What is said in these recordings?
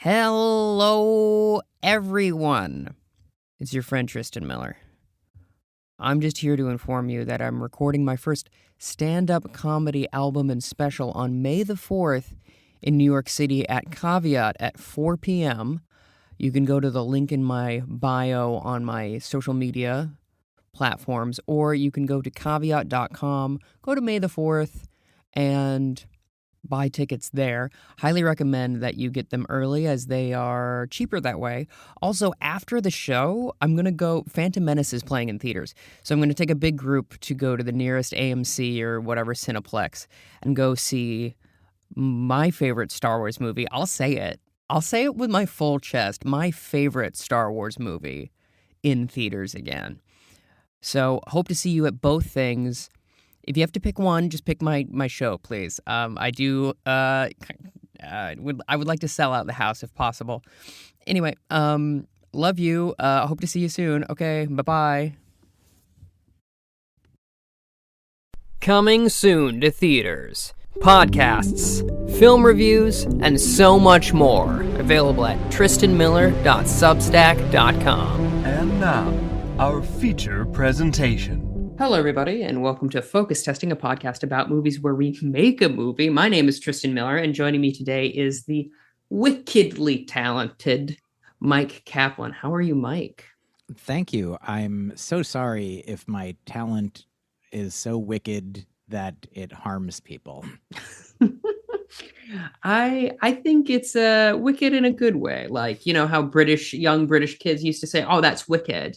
Hello, everyone. It's your friend Tristan Miller. I'm just here to inform you that I'm recording my first stand-up comedy album and special on May the 4th in New York City at Caveat at 4 p.m. You can go to the link in my bio on my social media platforms, or you can go to caveat.com, go to May the 4th, and buy tickets there. Highly recommend that you get them early as they are cheaper that way. Also, after the show, I'm going to go, Phantom Menace is playing in theaters. So I'm going to take a big group to go to the nearest AMC or whatever Cineplex and go see my favorite Star Wars movie. I'll say it with my full chest. My favorite Star Wars movie in theaters again. So hope to see you at both things. If you have to pick one, just pick my show, please. I would like to sell out the house if possible. Anyway, love you. Hope to see you soon. Okay, bye-bye. Coming soon to theaters, podcasts, film reviews, and so much more. Available at tristanmiller.substack.com. And now, our feature presentation. Hello, everybody, and welcome to Focus Testing, a podcast about movies where we make a movie. My name is Tristan Miller, and joining me today is the wickedly talented Myq Kaplan. How are you, Myq? Thank you. I'm so sorry if my talent is so wicked that it harms people. I think it's wicked in a good way. Like, you know how young British kids used to say, "Oh, that's wicked."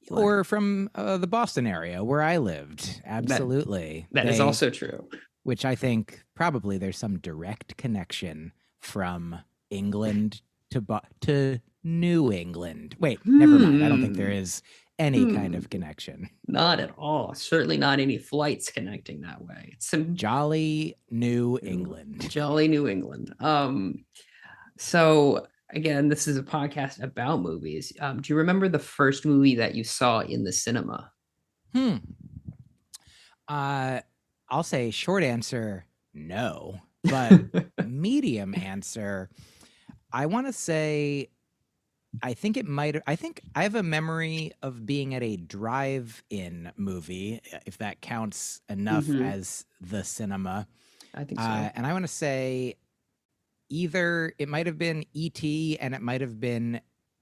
Or from the Boston area where I lived. Absolutely. That is also true. Which I think probably there's some direct connection from England to New England. Wait, never mind. I don't think there is any kind of connection. Not at all. Certainly not any flights connecting that way. It's some jolly New England. Jolly New England. So again, this is a podcast about movies. Do you remember the first movie that you saw in the cinema? I'll say short answer, no. But medium answer, I want to say, I think I have a memory of being at a drive-in movie, if that counts enough as the cinema. I think so. And I want to say, either it might have been E.T. and it might have been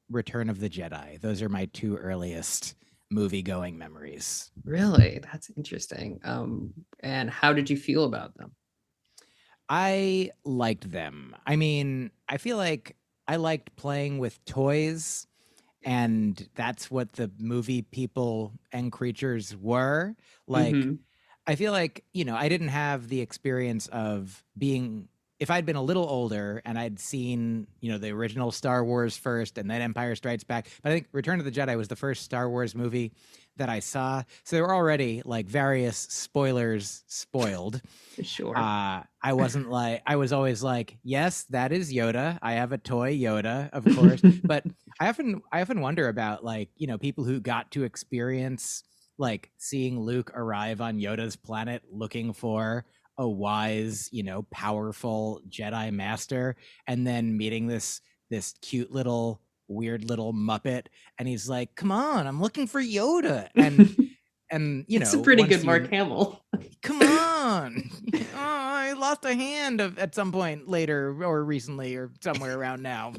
Return of the Jedi. Those are my two earliest movie-going memories. Really? That's interesting. And how did you feel about them? I liked them. I mean, I feel like I liked playing with toys, and that's what the movie people and creatures were. Like, I feel like, I didn't have the experience of being... If I'd been a little older and I'd seen, the original Star Wars first and then Empire Strikes Back, but I think Return of the Jedi was the first Star Wars movie that I saw. So there were already like various spoilers spoiled. Sure. I was always like, yes, that is Yoda. I have a toy Yoda, of course. But I often wonder about people who got to experience like seeing Luke arrive on Yoda's planet looking for a wise, powerful Jedi master, and then meeting this cute little weird little Muppet, and he's like, "Come on, I'm looking for Yoda," and it's a pretty good Mark Hamill. Come on, I lost a hand at some point later, or recently, or somewhere around now.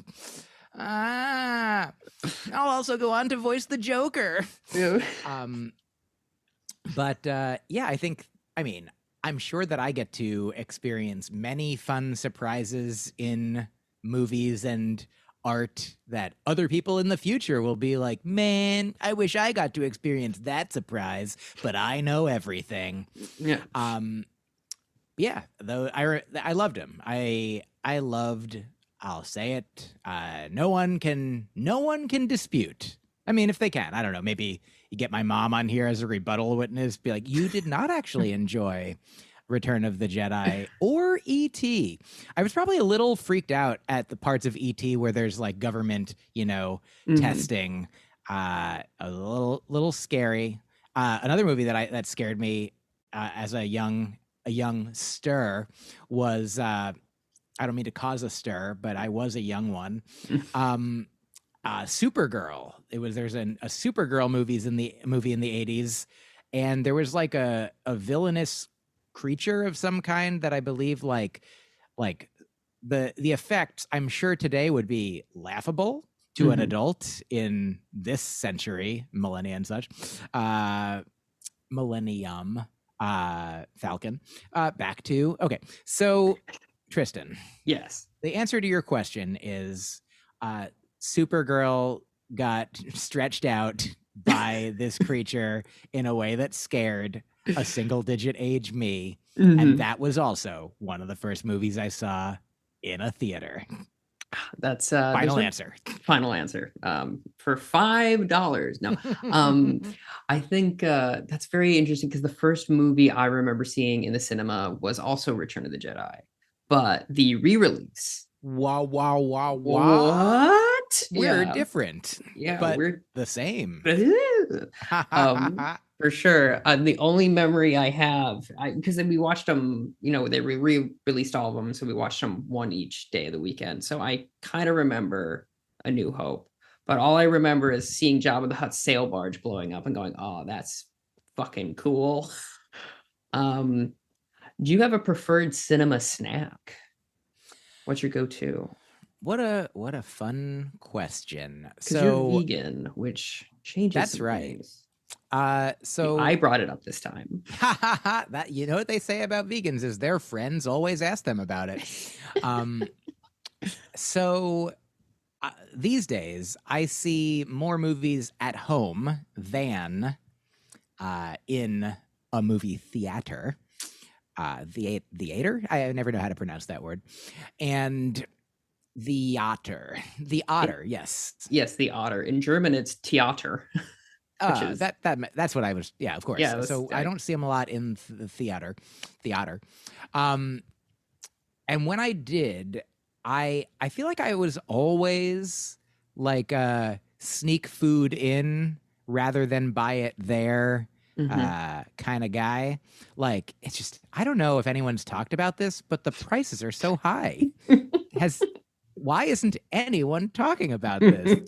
I'll also go on to voice the Joker. Yeah. I'm sure that I get to experience many fun surprises in movies and art that other people in the future will be like, man, I wish I got to experience that surprise, but I know everything. Yeah. Though I loved him. I loved, I'll say it, no one can dispute. I mean, if they can, I don't know, maybe you get my mom on here as a rebuttal witness, be like, you did not actually enjoy Return of the Jedi or E.T. I was probably a little freaked out at the parts of E.T. where there's like government, testing, a little scary. Another movie that scared me as a young stir was I don't mean to cause a stir, but I was a young one. Supergirl. There's a Supergirl movie in the 80s, and there was like a villainous creature of some kind that I believe like the effects I'm sure today would be laughable to an adult in this century, millennia and such. Millennium, Falcon. Back to okay. So, Tristan. Yes. The answer to your question is Supergirl got stretched out by this creature in a way that scared a single-digit age me. And that was also one of the first movies I saw in a theater. That's Final answer. Final answer. For $5. No. I think that's very interesting because the first movie I remember seeing in the cinema was also Return of the Jedi, but the re-release. Wow. What? We're different. Yeah, but we're the same. For sure. The only memory I have, because we watched them, they re-released all of them, so we watched them one each day of the weekend. So I kind of remember A New Hope, but all I remember is seeing Jabba the Hutt's sail barge blowing up and going, "Oh, that's fucking cool." Do you have a preferred cinema snack? What's your go-to? What a fun question. Because you're vegan, which changes. That's right. Things. So I brought it up this time. That what they say about vegans is their friends always ask them about it. So these days I see more movies at home than in a movie theater. Theater? I never know how to pronounce that word. And the otter, yes. Yes, the otter. In German, it's Theater. That's what I was. Yeah, of course. Yeah, so I don't see them a lot in the theater. And when I did, I feel like I was always like a sneak food in rather than buy it there kind of guy. Like, it's just, I don't know if anyone's talked about this, but the prices are so high. Why isn't anyone talking about this?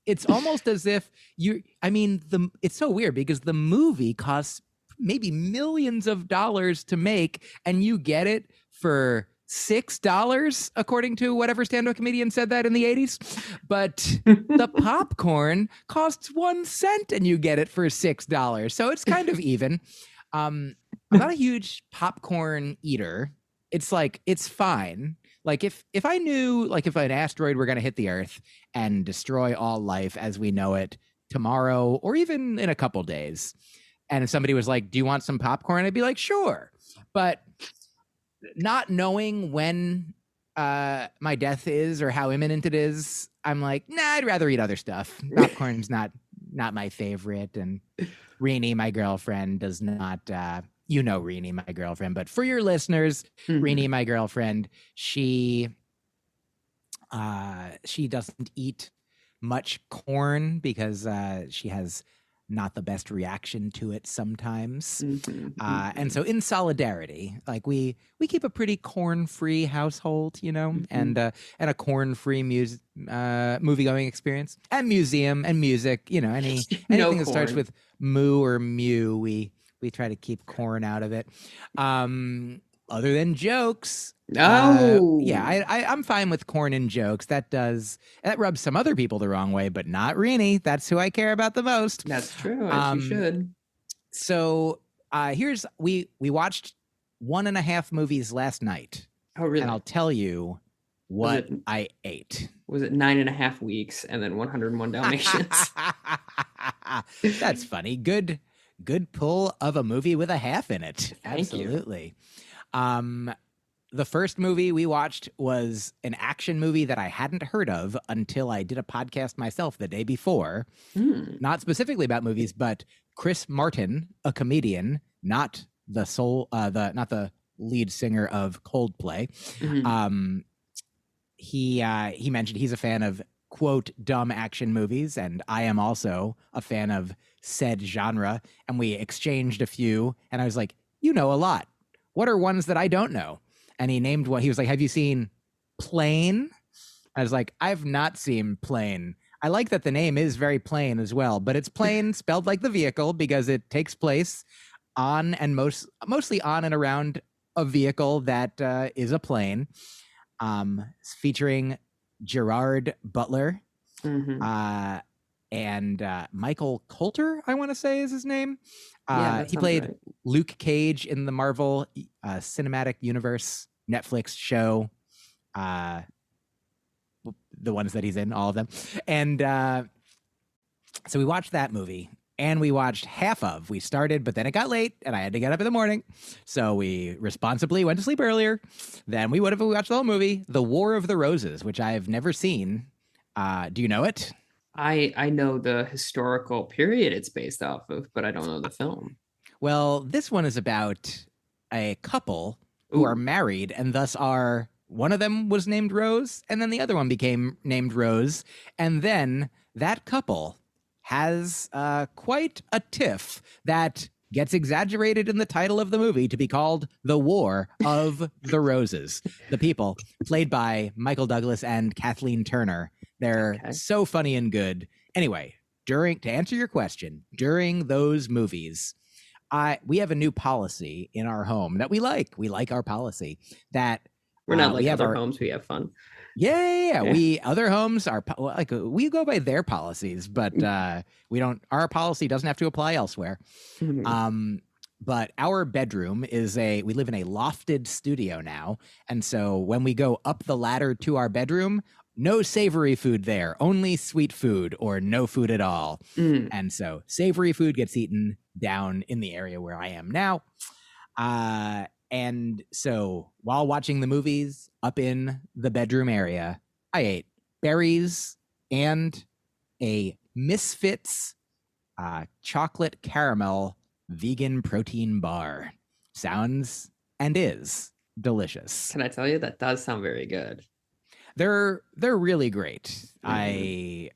It's almost as if it's so weird because the movie costs maybe millions of dollars to make and you get it for $6, according to whatever stand-up comedian said that in the 80s. But the popcorn costs 1 cent and you get it for $6. So it's kind of even. I'm not a huge popcorn eater. It's like, it's fine. Like if I knew, like if an asteroid were going to hit the Earth and destroy all life as we know it tomorrow, or even in a couple days, and if somebody was like, "Do you want some popcorn?" I'd be like, "Sure." But not knowing when my death is or how imminent it is, I'm like, nah, I'd rather eat other stuff. Popcorn's not my favorite. And Renee, my girlfriend, does not. Renee, my girlfriend, but for your listeners, Renee, my girlfriend, she doesn't eat much corn because she has not the best reaction to it sometimes. And so in solidarity, like we keep a pretty corn-free household, and a corn-free movie-going experience and museum and music, anything that starts with moo or mew, we try to keep corn out of it. Other than jokes. I'm fine with corn and jokes. That rubs some other people the wrong way, but not Renee. That's who I care about the most. That's true. As you should. So we watched 1.5 movies last night. Oh, really? And I'll tell you what I ate. Was it 9.5 weeks and then 101 Dalmatians? That's funny. Good pull of a movie with a half in it. Absolutely. The first movie we watched was an action movie that I hadn't heard of until I did a podcast myself the day before. Not specifically about movies, but Chris Martin, a comedian, not the lead singer of Coldplay. He mentioned he's a fan of, quote, dumb action movies, and I am also a fan of said genre, and we exchanged a few, and I was like, you know a lot. What are ones that I don't know? And he named one. He was like, have you seen Plane. I was like, I've not seen Plane. I like that the name is very plain as well, but it's plane spelled like the vehicle because it takes place on and mostly on and around a vehicle that is a plane. Featuring Gerard Butler and Michael Coulter, I want to say is his name. He played right. Luke Cage in the Marvel Cinematic Universe Netflix show. The ones that he's in, all of them. And so we watched that movie. And we watched we started, but then it got late and I had to get up in the morning. So we responsibly went to sleep earlier than we would if we watched the whole movie, The War of the Roses, which I've never seen. Do you know it? I know the historical period it's based off of, but I don't know the film. Well, this one is about a couple who are married and thus one of them was named Rose and then the other one became named Rose. And then that couple has quite a tiff that gets exaggerated in the title of the movie to be called The War of the Roses. The people, played by Michael Douglas and Kathleen Turner, they're so funny and good. Anyway, to answer your question, during those movies, we have a new policy in our home that we like. We like our policy that we're not like other homes. We have fun. Yeah. Other homes are like we go by their policies, but we don't. Our policy doesn't have to apply elsewhere. But our bedroom we live in a lofted studio now, and so when we go up the ladder to our bedroom, no savory food there, only sweet food or no food at all. And so savory food gets eaten down in the area where I am now. And so while watching the movies up in the bedroom area, I ate berries and a Misfits chocolate caramel vegan protein bar. Sounds and is delicious. Can I tell you, that does sound very good. They're really great. It's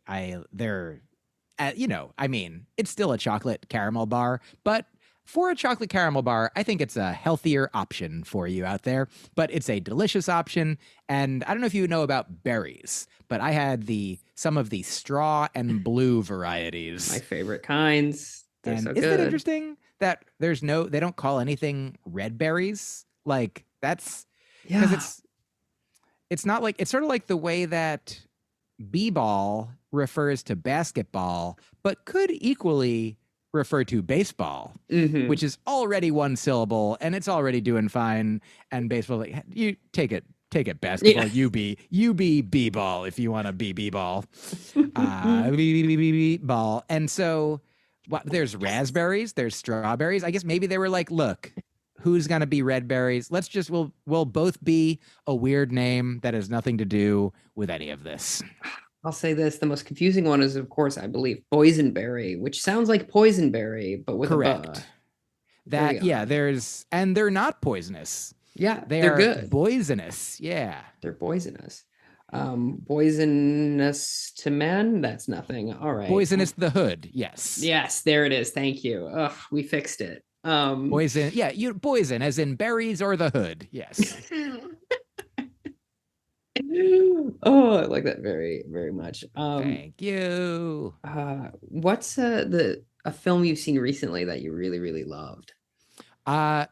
still a chocolate caramel bar, but for a chocolate caramel bar, I think it's a healthier option for you out there, but it's a delicious option. And I don't know if you know about berries, but I had some of the straw and blue varieties. My favorite kinds. They're so good. Isn't it interesting that they don't call anything red berries? Like that's because it's not like, it's sort of like the way that b-ball refers to basketball, but could equally refer to baseball, which is already one syllable and it's already doing fine. And baseball, like, you take it basketball. You be b-ball if you want to be b-ball. Ball. And so there's raspberries, there's strawberries. I guess maybe they were like, look, who's gonna be red berries? We'll both be a weird name that has nothing to do with any of this. I'll say this. The most confusing one is, of course, I believe, boysenberry, which sounds like poisonberry, but with correct. And they're not poisonous. Yeah, they're good. Poisonous. Yeah. They're poisonous. Poisonous to men? That's nothing. All right. Poisonous the hood. Yes. Yes, there it is. Thank you. Ugh, we fixed it. Poison. Yeah, poison as in berries or the hood. Yes. Oh, I like that very, very much. Thank you. What's a film you've seen recently that you really, really loved?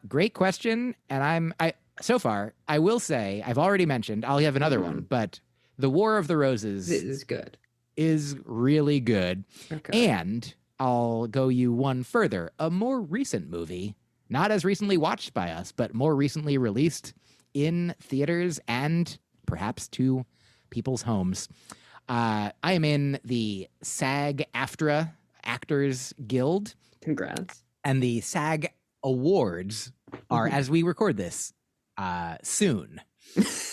Great question. And so far, I will say, I've already mentioned, I'll have another one, but The War of the Roses is good. Is really good. Okay. And I'll go you one further. A more recent movie, not as recently watched by us, but more recently released in theaters and perhaps to people's homes. I am in the SAG-AFTRA Actors Guild. Congrats. And the SAG Awards are, as we record this, soon.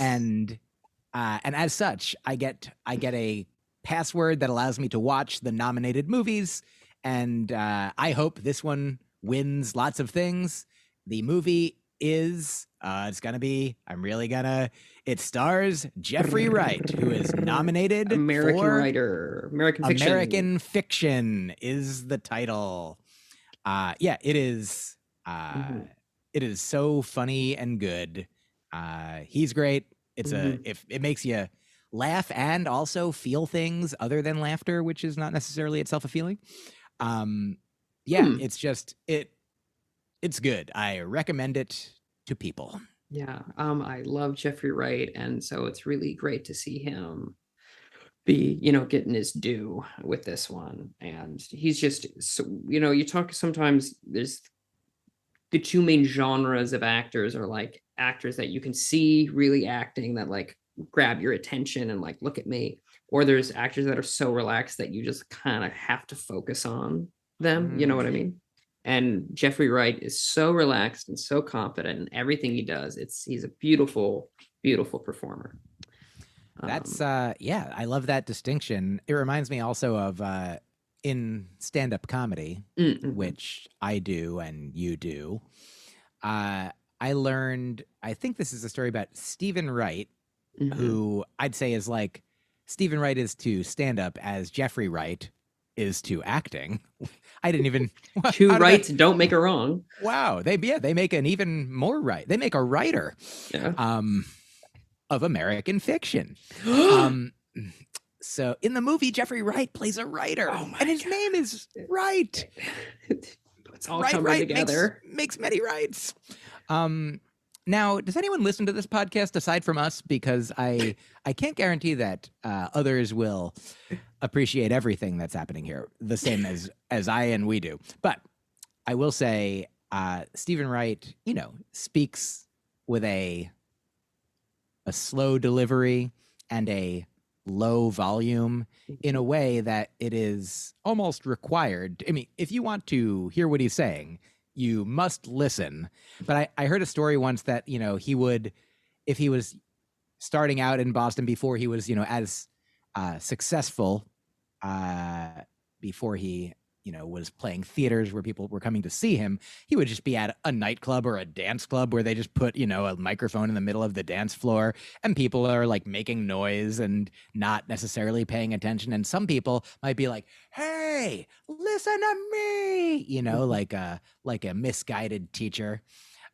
and as such, I get a password that allows me to watch the nominated movies. And I hope this one wins lots of things. The movie is, it stars Jeffrey Wright, who is nominated American for writer, American Fiction. American Fiction is the title. It is. It is so funny and good. He's great. It's Mhm. if it makes you laugh and also feel things other than laughter, which is not necessarily itself a feeling. Yeah, Hmm. it's good. I recommend it to people. Yeah. I love Jeffrey Wright, and so it's really great to see him be, getting his due with this one. And he's just so, you talk sometimes there's the two main genres of actors are like actors that you can see really acting that like grab your attention and like look at me, or there's actors that are so relaxed that you just kind of have to focus on them, you know what I mean? And Jeffrey Wright is so relaxed and so confident in everything he does. He's a beautiful, beautiful performer. That's yeah, I love that distinction. It reminds me also of in stand-up comedy, Mm-hmm. which I do and you do. I learned, I think this is a story about Stephen Wright, Mm-hmm. who I'd say is like Stephen Wright is to stand-up as Jeffrey Wright is to acting. I didn't even Two how did that rights don't make a wrong. wow, they make an even more right. They make a writer Yeah. of American fiction. Um, so in the movie, Jeffrey Wright plays a writer, and his name is Wright. It's all Wright coming together. makes many rights. Now, does anyone listen to this podcast aside from us? Because I can't guarantee that others will appreciate everything that's happening here the same as I and we do. But I will say, Stephen Wright, speaks with a slow delivery and a low volume in a way that it is almost required. I mean, if you want to hear what he's saying, you must listen. But I heard a story once that, he would, if he was starting out in Boston before he was, as successful, before he, was playing theaters where people were coming to see him, he would just be at a nightclub or a dance club where they just put, a microphone in the middle of the dance floor and people are like making noise and not necessarily paying attention. And some people might be like, hey, listen to me, like a misguided teacher.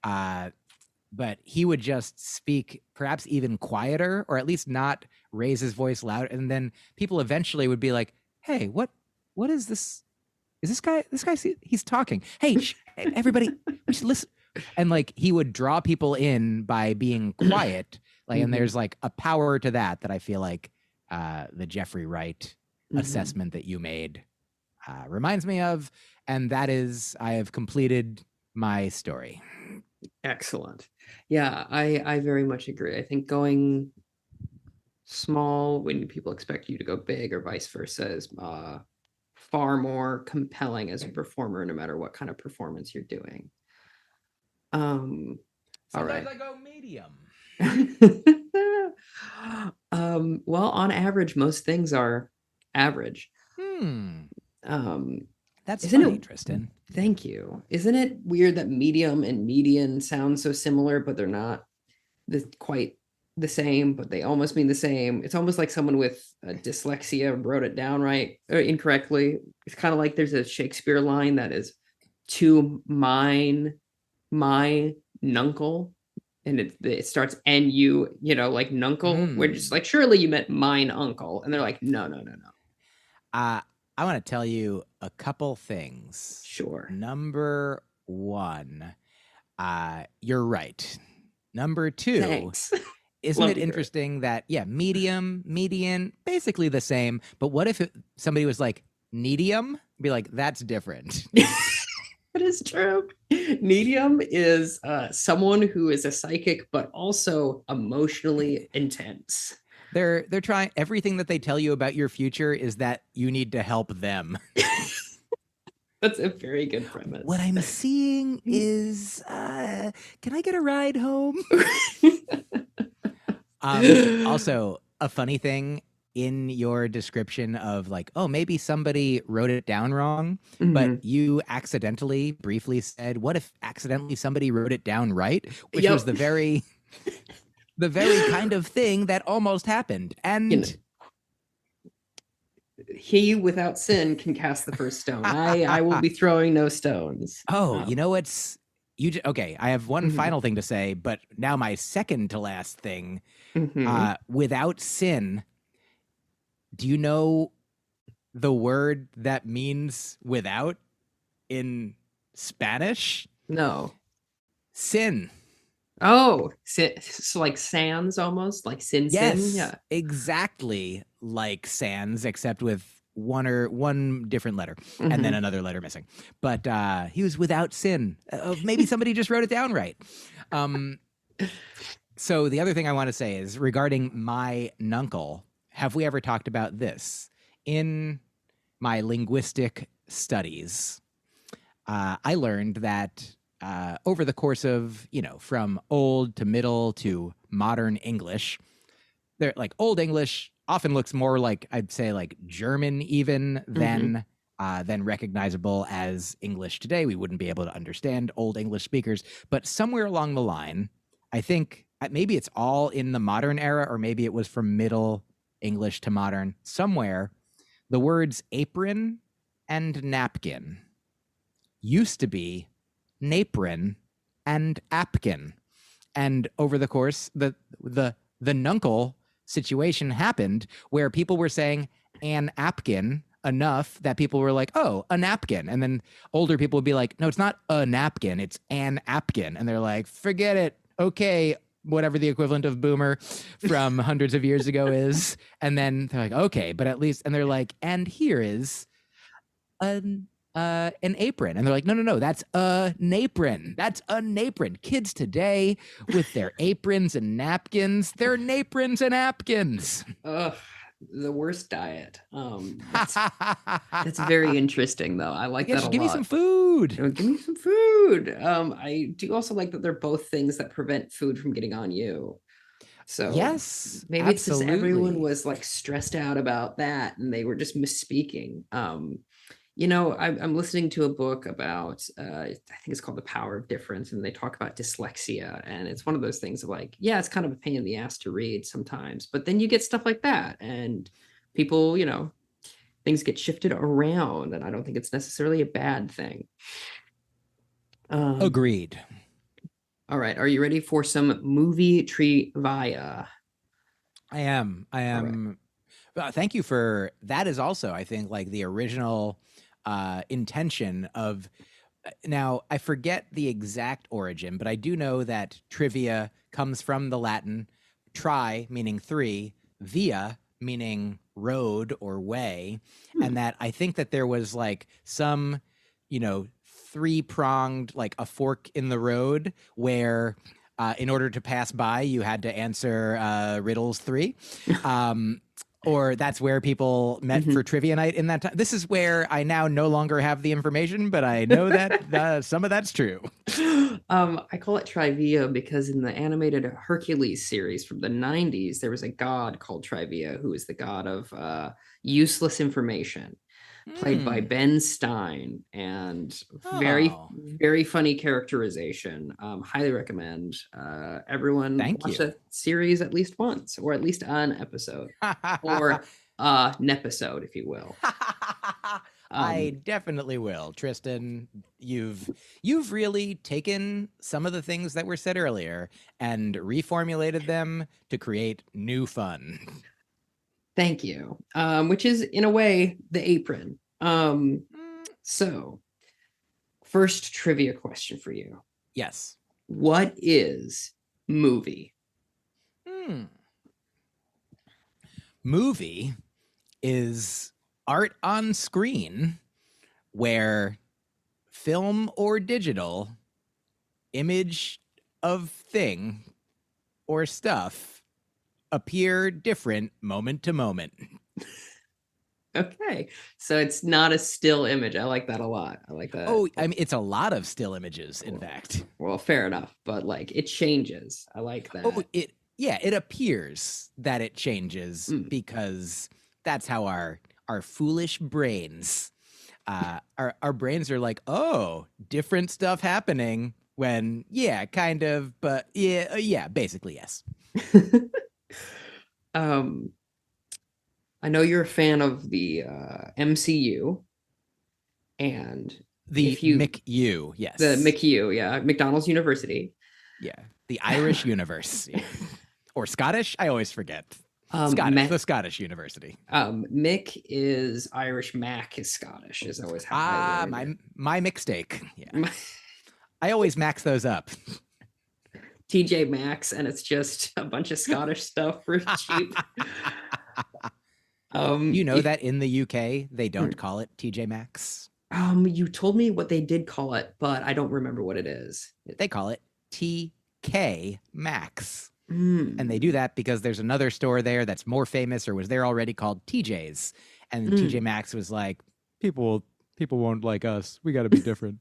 But he would just speak perhaps even quieter, or at least not raise his voice loud. And then people eventually would be like, hey, what is this? Is this guy, he's talking. Hey, everybody, we should listen. And like, he would draw people in by being quiet. Like, and there's like a power to that I feel like the Jeffrey Wright assessment that you made reminds me of. And that is, I have completed my story. Excellent. Yeah, I very much agree. I think going small when people expect you to go big or vice versa is far more compelling as a performer, no matter what kind of performance you're doing. All right. Sometimes I go medium. Well, on average, most things are average. That's Isn't funny, it, Tristan. Thank you. Isn't it weird that medium and median sound so similar, but they're not quite the same, but they almost mean the same? It's almost like someone with dyslexia wrote it down right or incorrectly. It's kind of like there's a Shakespeare line that is to my nuncle, and it starts NU, like nuncle. We're just like, surely you meant mine uncle, and they're like, no. I want to tell you a couple things. Sure. Number one, you're right. Number two, Thanks. Isn't it interesting that, medium, median, basically the same, but what if somebody was like, medium? Be like, that's different. That is true. Medium is someone who is a psychic, but also emotionally intense. They're trying, everything that they tell you about your future is that you need to help them. That's a very good premise. What I'm seeing is, can I get a ride home? Also, a funny thing in your description of like, oh, maybe somebody wrote it down wrong, but you accidentally briefly said, what if accidentally somebody wrote it down right? Which was the very kind of thing that almost happened. And he without sin can cast the first stone. I will be throwing no stones. Oh, you know what's Okay, I have one Mhm. final thing to say, but now my second to last thing. Mhm. Without sin, do you know the word that means without in Spanish? No. Sin. Oh, so like sans almost like sin. Yes, Yeah. exactly like sans, except with one different letter and then Mhm. another letter missing. But he was without sin. Maybe somebody just wrote it down right. Um, so the other thing I want to say is regarding my nuncle. Have we ever talked about this in my linguistic studies? I learned that over the course of, from old to middle to modern English, they're like old English often looks more like, I'd say, like German even Mhm. than recognizable as English today. We wouldn't be able to understand old English speakers, but somewhere along the line, I think maybe it's all in the modern era, or maybe it was from Middle English to modern. Somewhere, the words apron and napkin used to be naprin and apkin. And over the course, the nuncle situation happened where people were saying an apkin enough that people were like, oh, a napkin. And then older people would be like, no, it's not a napkin, it's an apkin. And they're like, forget it. Okay, whatever the equivalent of boomer from hundreds of years ago is. And then they're like, okay, but at least, and they're like, and here is an apron. And they're like, no, no, no, that's a napron. That's a napron. Kids today with their aprons and napkins, they're naprons and napkins. Ugh, the worst diet. That's very interesting though. I like Yeah, that a just give me some lot. food. Give me some food. I do also like that they're both things that prevent food from getting on you. So Yes, maybe it's just everyone absolutely. was like stressed out about that and they were just misspeaking. I'm listening to a book about, I think it's called The Power of Difference, and they talk about dyslexia. And it's one of those things of like, yeah, it's kind of a pain in the ass to read sometimes, but then you get stuff like that, and people, things get shifted around, and I don't think it's necessarily a bad thing. Um, Agreed. all right, are you ready for some movie trivia? I am. I All right. am. Thank you for that. Is also, I think, like the original intention of. Now, I forget the exact origin, but I do know that trivia comes from the Latin tri, meaning three, via, meaning road or way. Hmm. And that I think that there was like some, you know, three pronged, like a fork in the road where. In order to pass by, you had to answer riddles three. Um, or that's where people met for Mhm. trivia night in that time. This is where I now no longer have the information, but I know that some of that's true. I call it Trivia because in the animated Hercules series from the 90s, there was a god called Trivia who is the god of useless information, played by Hmm. Ben Stein, and very, Oh, very funny characterization. Highly recommend everyone thank watch you. that series at least once, or at least an episode, or an episode, if you will. I Um, definitely will, Tristan. You've really taken some of the things that were said earlier and reformulated them to create new fun. Thank you. Which is in a way the apron. Mm, So first trivia question for you. yes. What is movie? Hmm. Movie is art on screen where film or digital image of thing or stuff appear different moment to moment. Okay. So it's not a still image. I like that a lot. I like that. Oh, I mean, it's a lot of still images, in Well, fact. well, fair enough, but like it changes. I like Oh, that. it appears that it changes Mm. because that's how our foolish brains, our brains are like, oh, different stuff happening when, yeah, kind of, but yeah, yeah, basically, yes. um, I know you're a fan of the MCU, and The If you McU, yes. the McU, yeah, McDonald's University. Yeah, the Irish universe. Yeah. Or Scottish? I always forget. The Scottish University. Mick is Irish, Mac is Scottish, is always how I learned it. My mistake. Yeah. I always max those up. TJ Maxx, and it's just a bunch of Scottish stuff for cheap. You know that in the UK they don't call it TJ Maxx? You told me what they did call it, but I don't remember what it is. They call it TK Maxx. And they do that because there's another store there that's more famous or was there already called TJ's. And TJ Maxx was like, people won't like us. We got to be different.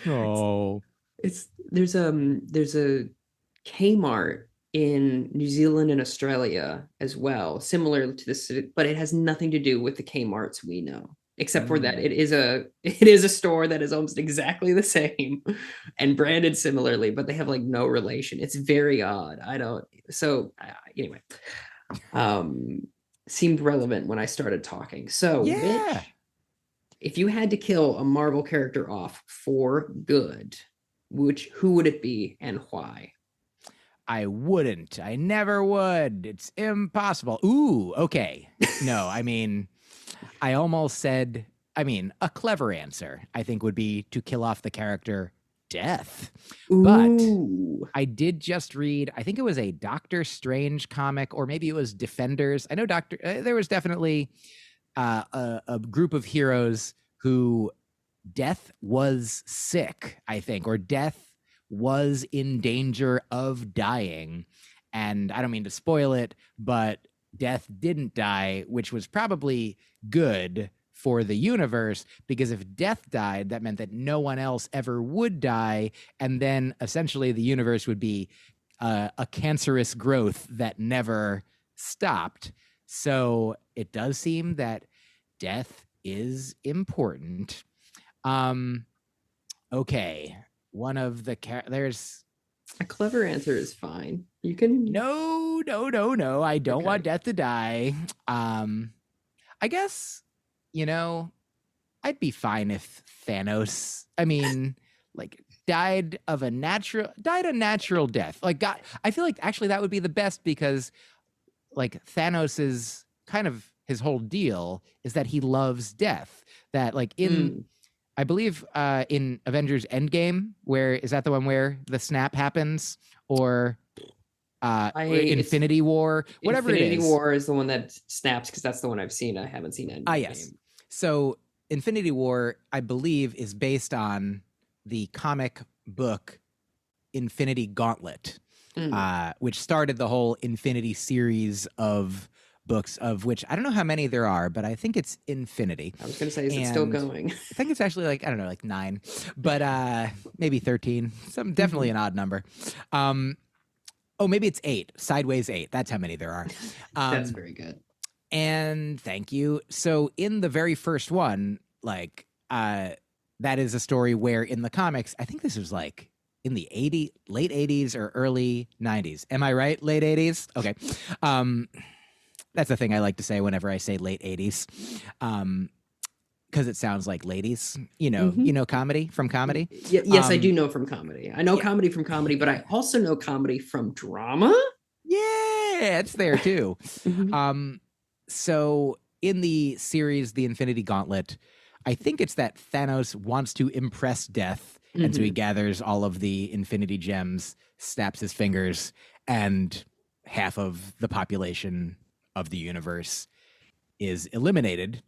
Oh. There's a Kmart in New Zealand and Australia as well, similar to this, but it has nothing to do with the Kmarts we know, except for that it is a store that is almost exactly the same and branded similarly, but they have like no relation. It's very odd. Anyway, seemed relevant when I started talking. So yeah. Mitch, if you had to kill a Marvel character off for good, who would it be and why? I wouldn't. I never would. It's impossible. Ooh, okay. No, I mean, I almost said, a clever answer, I think, would be to kill off the character Death. Ooh. But I did just read, I think it was a Doctor Strange comic, or maybe it was Defenders. I know there was definitely a group of heroes who Death was sick, I think, or Death was in danger of dying. And I don't mean to spoil it, but Death didn't die, which was probably good for the universe, because if Death died, that meant that no one else ever would die. And then essentially the universe would be a cancerous growth that never stopped. So it does seem that Death is important. Okay. One of the there's a clever answer is fine. You can no. I don't want Death to die. I guess, I'd be fine if Thanos, died a natural death. Like God, I feel like actually that would be the best, because like Thanos is kind of his whole deal is that he loves death. That like I believe in Avengers Endgame, is that the one where the snap happens, or Infinity War, whatever it is. Infinity War is the one that snaps, because that's the one I've seen. I haven't seen Endgame. Yes. So Infinity War, I believe, is based on the comic book Infinity Gauntlet, which started the whole Infinity series of books, of which I don't know how many there are, but I think it's infinity. I was going to say, is it still going? I think it's actually like 9, but maybe 13. Definitely an odd number. Maybe it's 8. Sideways 8. That's how many there are. That's very good. And thank you. So in the very first one, that is a story where in the comics, I think this was like in the late 80s or early 90s. Am I right? Late 80s? Okay. That's the thing I like to say whenever I say late 80s, because it sounds like ladies, comedy from comedy. Yes, I do know from comedy. I know comedy from comedy, but I also know comedy from drama. Yeah, it's there too. So in the series, The Infinity Gauntlet, I think it's that Thanos wants to impress Death. And so he gathers all of the Infinity Gems, snaps his fingers, and half of the population of the universe is eliminated,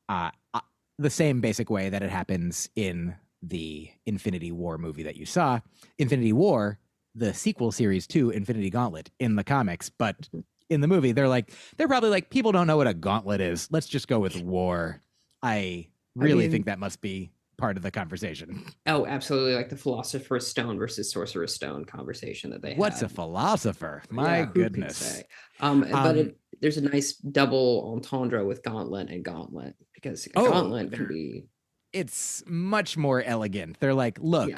the same basic way that it happens in the Infinity War movie that you saw. Infinity War, the sequel series to Infinity Gauntlet in the comics, but in the movie, they're probably like, people don't know what a gauntlet is. Let's just go with war. I think that must be part of the conversation. Oh, absolutely. Like the Philosopher's Stone versus Sorcerer's Stone conversation that they had. What's a philosopher? My goodness. But there's a nice double entendre with Gauntlet and Gauntlet, because Gauntlet can be... It's much more elegant. They're like, look,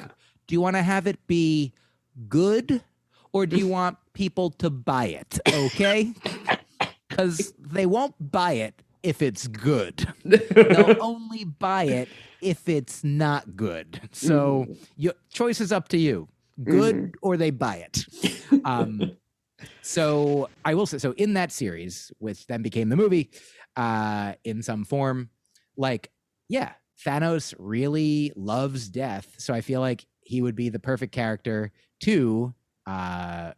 do you want to have it be good, or do you want people to buy it? Okay? Because they won't buy it if it's good. They'll only buy it if it's not good. So your choice is up to you. Good or they buy it. So I will say, so in that series, which then became the movie in some form, like, yeah, Thanos really loves death. So I feel like he would be the perfect character to die.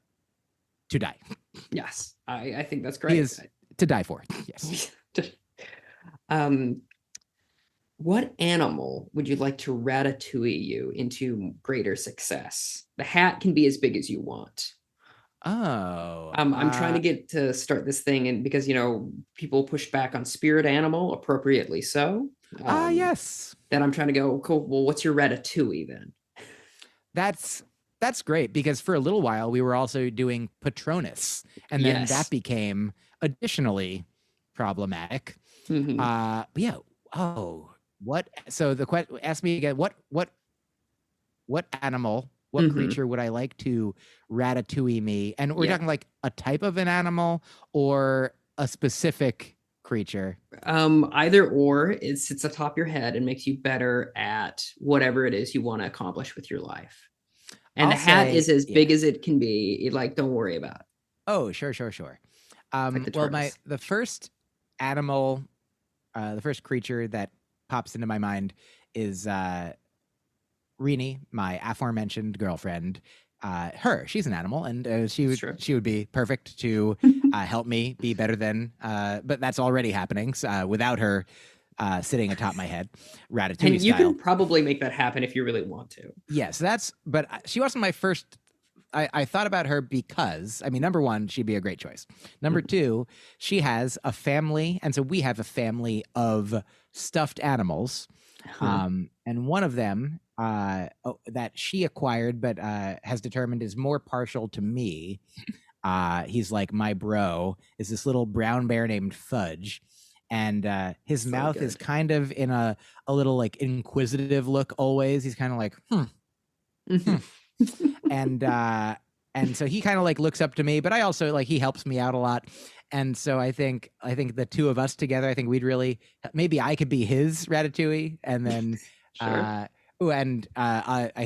Yes, I think that's great. He is to die for. Yes. What animal would you like to ratatouille you into greater success? The hat can be as big as you want. Oh. I'm trying to get to start this thing, and because people push back on spirit animal, appropriately so. Yes. Then I'm trying to go, cool. Well, what's your ratatouille then? That's great, because for a little while we were also doing Patronus, and then that became additionally problematic. But yeah. Oh, what? So the question, ask me again. What animal? What creature would I like to ratatouille me? And we're talking like a type of an animal or a specific creature? Either or. It sits atop your head and makes you better at whatever it is you want to accomplish with your life. And the hat is as big as it can be. Like, don't worry about it. Oh, sure. Like well, the first animal, the first creature that pops into my mind is Rini, my aforementioned girlfriend. She's an animal, and she would be perfect to help me be better than. But that's already happening without her sitting atop my head, Ratatouille and you style. can probably make that happen if you really want to. Yes, but she wasn't my first. I thought about her because, I mean, number one, she'd be a great choice. Number two, she has a family, and so we have a family of stuffed animals. And one of them that she acquired but has determined is more partial to me. He's like my bro, is this little brown bear named Fudge. And his mouth is kind of in a little like inquisitive look always. He's kind of like, and so he kind of like looks up to me, but I also like, he helps me out a lot. And so I think the two of us together, I think we'd really, maybe I could be his Ratatouille, and then I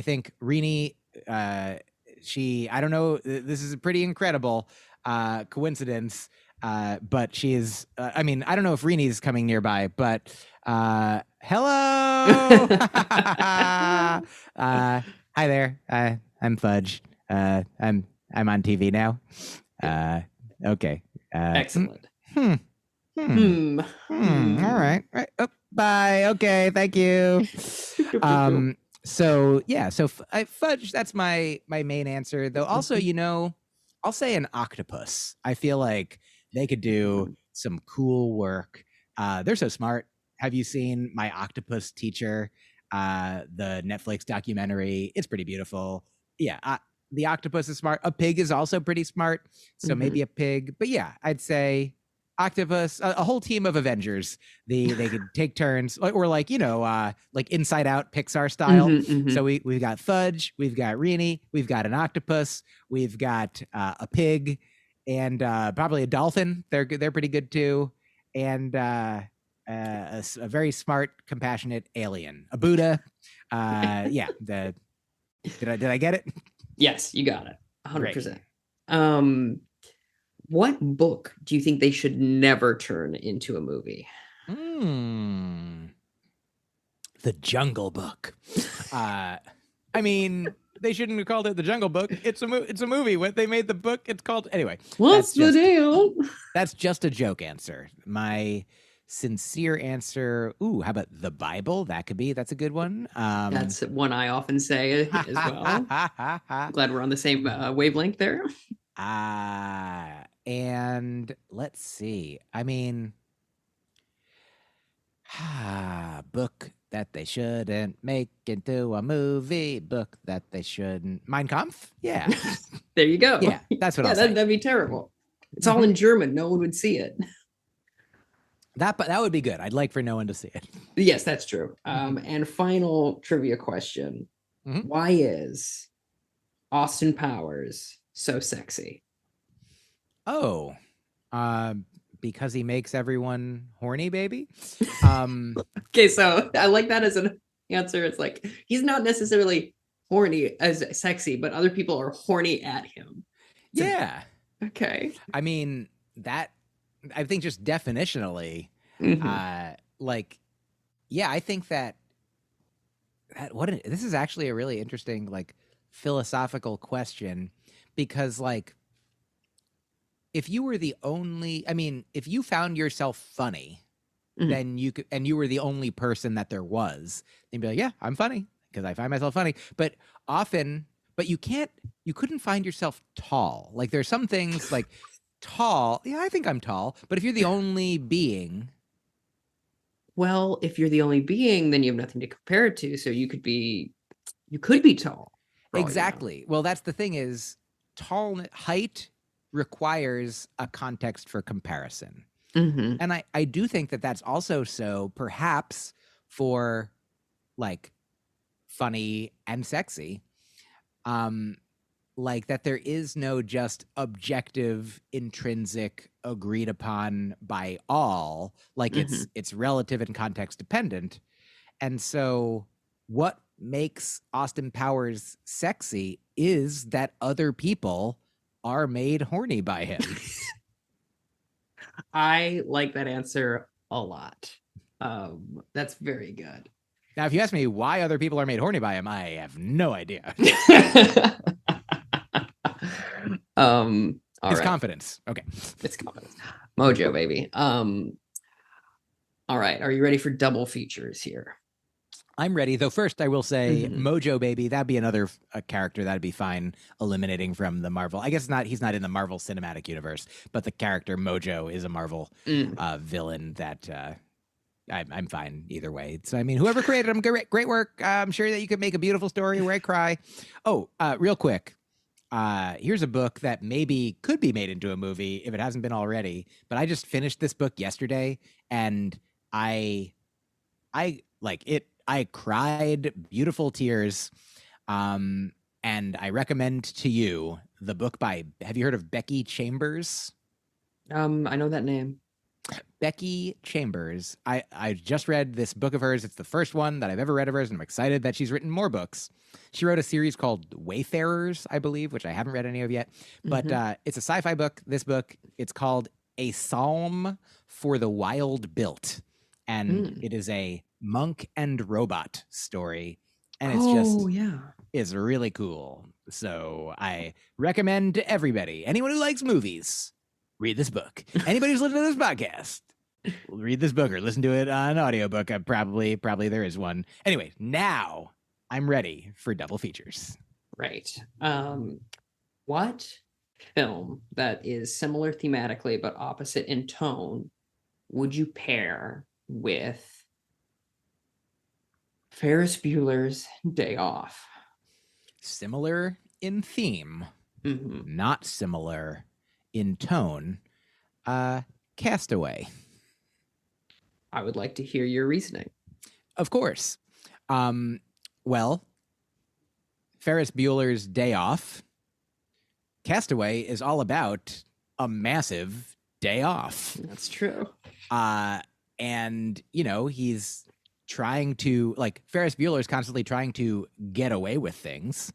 think Rini, I don't know, this is a pretty incredible coincidence, but she is, I mean, I don't know if Rini's coming nearby, but hello. Hi there. I'm Fudge. I'm on TV now. Okay. Excellent. All right. Oh, bye. Okay. Thank you. So yeah. So Fudge. That's my main answer. Though also, I'll say an octopus. I feel like they could do some cool work. They're so smart. Have you seen My Octopus Teacher? The Netflix documentary. It's pretty beautiful. Yeah. The octopus is smart. A pig is also pretty smart. So maybe a pig. But yeah, I'd say octopus, a whole team of Avengers. They could take turns, or like, like Inside Out Pixar style. So we've got Fudge, we've got Rini, we've got an octopus, we've got a pig, and probably a dolphin. They're pretty good too. And a very smart, compassionate alien, a Buddha. Yeah. Did I get it? Yes, you got it. 100%. What book do you think they should never turn into a movie? The Jungle Book. I mean, they shouldn't have called it The Jungle Book. It's a movie. When they made the book, it's called anyway. What's the deal? That's just a joke answer. My sincere answer. Ooh, how about the Bible? That's a good one. That's one I often say as well. Glad we're on the same wavelength there. And let's see. I mean, book that they shouldn't make into a movie. Book that they shouldn't. Mein Kampf? Yeah. There you go. Yeah, that's what I'll say. That'd be terrible. It's all in German. No one would see it. That would be good. I'd like for no one to see it. Yes, that's true. And final trivia question. Why is Austin Powers so sexy? Oh, because he makes everyone horny, baby. Okay, so I like that as an answer. It's like he's not necessarily horny as sexy, but other people are horny at him. Yeah. Okay. I mean, that, I think just definitionally, like, yeah, I think that this is actually a really interesting, like, philosophical question, because, like, if you were the only, I mean, if you found yourself funny, then you could, and you were the only person that there was, then you'd be like, yeah, I'm funny because I find myself funny. But often, but you couldn't find yourself tall. Like, there's some things like tall. Yeah, I think I'm tall. But if you're the only being, Well, if you're the only being, then you have nothing to compare it to. So you could be tall. exactly. Well, that's the thing is, height requires a context for comparison. And I do think that that's also so perhaps for, like, funny and sexy. Like, that there is no just objective, intrinsic, agreed upon by all. Like, it's relative and context dependent. And so what makes Austin Powers sexy is that other people are made horny by him. I like that answer a lot. That's very good. Now, if you ask me why other people are made horny by him, I have no idea. All His right. confidence. Okay. It's confidence. Mojo, baby. All right. Are you ready for double features here? I'm ready, though. First, I will say, Mojo Baby. That'd be another character that'd be fine eliminating from the Marvel. I guess not. He's not in the Marvel Cinematic Universe, but the character Mojo is a Marvel villain that I'm fine either way. So, I mean, whoever created him, great work. I'm sure that you could make a beautiful story where I cry. Oh, real quick. Here's a book that maybe could be made into a movie if it hasn't been already. But I just finished this book yesterday, and I like it. I cried beautiful tears. And I recommend to you the book by, have you heard of Becky Chambers? I know that name. Becky Chambers. I just read this book of hers. It's the first one that I've ever read of hers, and I'm excited that she's written more books. She wrote a series called Wayfarers, I believe, which I haven't read any of yet. But it's a sci-fi book. This book, it's called A Psalm for the Wild Built. And it is a monk and robot story. And it's it's really cool. So I recommend to everybody, anyone who likes movies, read this book. Anybody who's listening to this podcast, read this book or listen to it on an audiobook. Probably there is one. Anyway, now I'm ready for double features. Right. What film that is similar thematically but opposite in tone would you pair with Ferris Bueller's Day Off? Similar in theme, not similar in tone. Castaway. I would like to hear your reasoning. Of course. Well, Ferris Bueller's Day Off. Castaway is all about a massive day off. That's true. And, you know, he's trying to, like, Ferris Bueller is constantly trying to get away with things.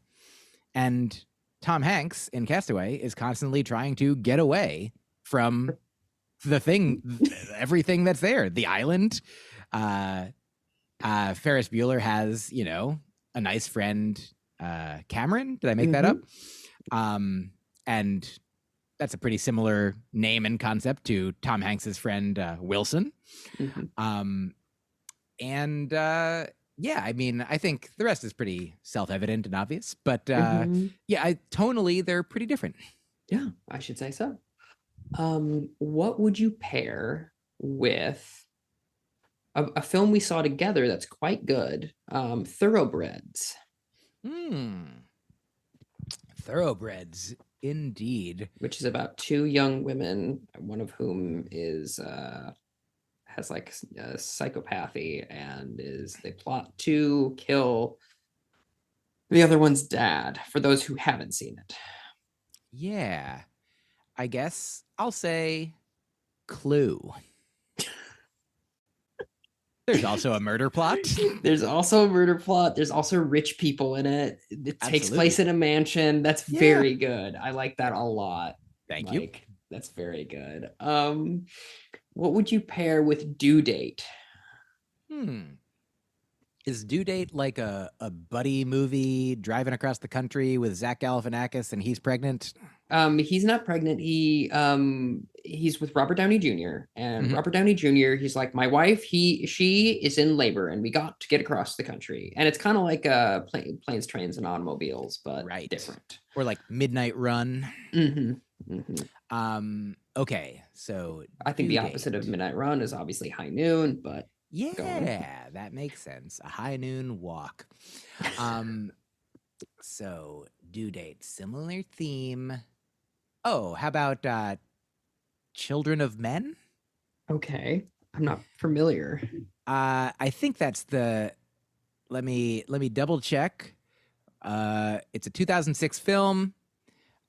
And Tom Hanks in Castaway is constantly trying to get away from the thing, everything that's there, the island. Ferris Bueller has, you know, a nice friend, Cameron. Did I make that up? And that's a pretty similar name and concept to Tom Hanks's friend, Wilson. Yeah, I mean, I think the rest is pretty self-evident and obvious, but tonally, they're pretty different. Yeah, I should say so. What would you pair with a film we saw together that's quite good, Thoroughbreds? Thoroughbreds, indeed. Which is about two young women, one of whom is has like psychopathy and they plot to kill the other one's dad, for those who haven't seen it. Yeah, I guess I'll say Clue. There's also a murder plot. There's also a murder plot. There's also rich people in it. It takes place in a mansion. That's very good. I like that a lot. Thank you. That's very good. What would you pair with Due Date? Is Due Date like a buddy movie driving across the country with Zach Galifianakis and he's pregnant? He's not pregnant. He's with Robert Downey Jr. and Robert Downey Jr. He's like, my wife, she is in labor and we got to get across the country. And it's kind of like Planes, Trains, and Automobiles, but different. Or like Midnight Run. Okay, so I think the opposite of Midnight Run is obviously High Noon, but yeah, that makes sense. A high noon walk. So Due Date, similar theme. Oh, how about Children of Men? Okay, I'm not familiar. I think that's the. Let me double check. It's a 2006 film.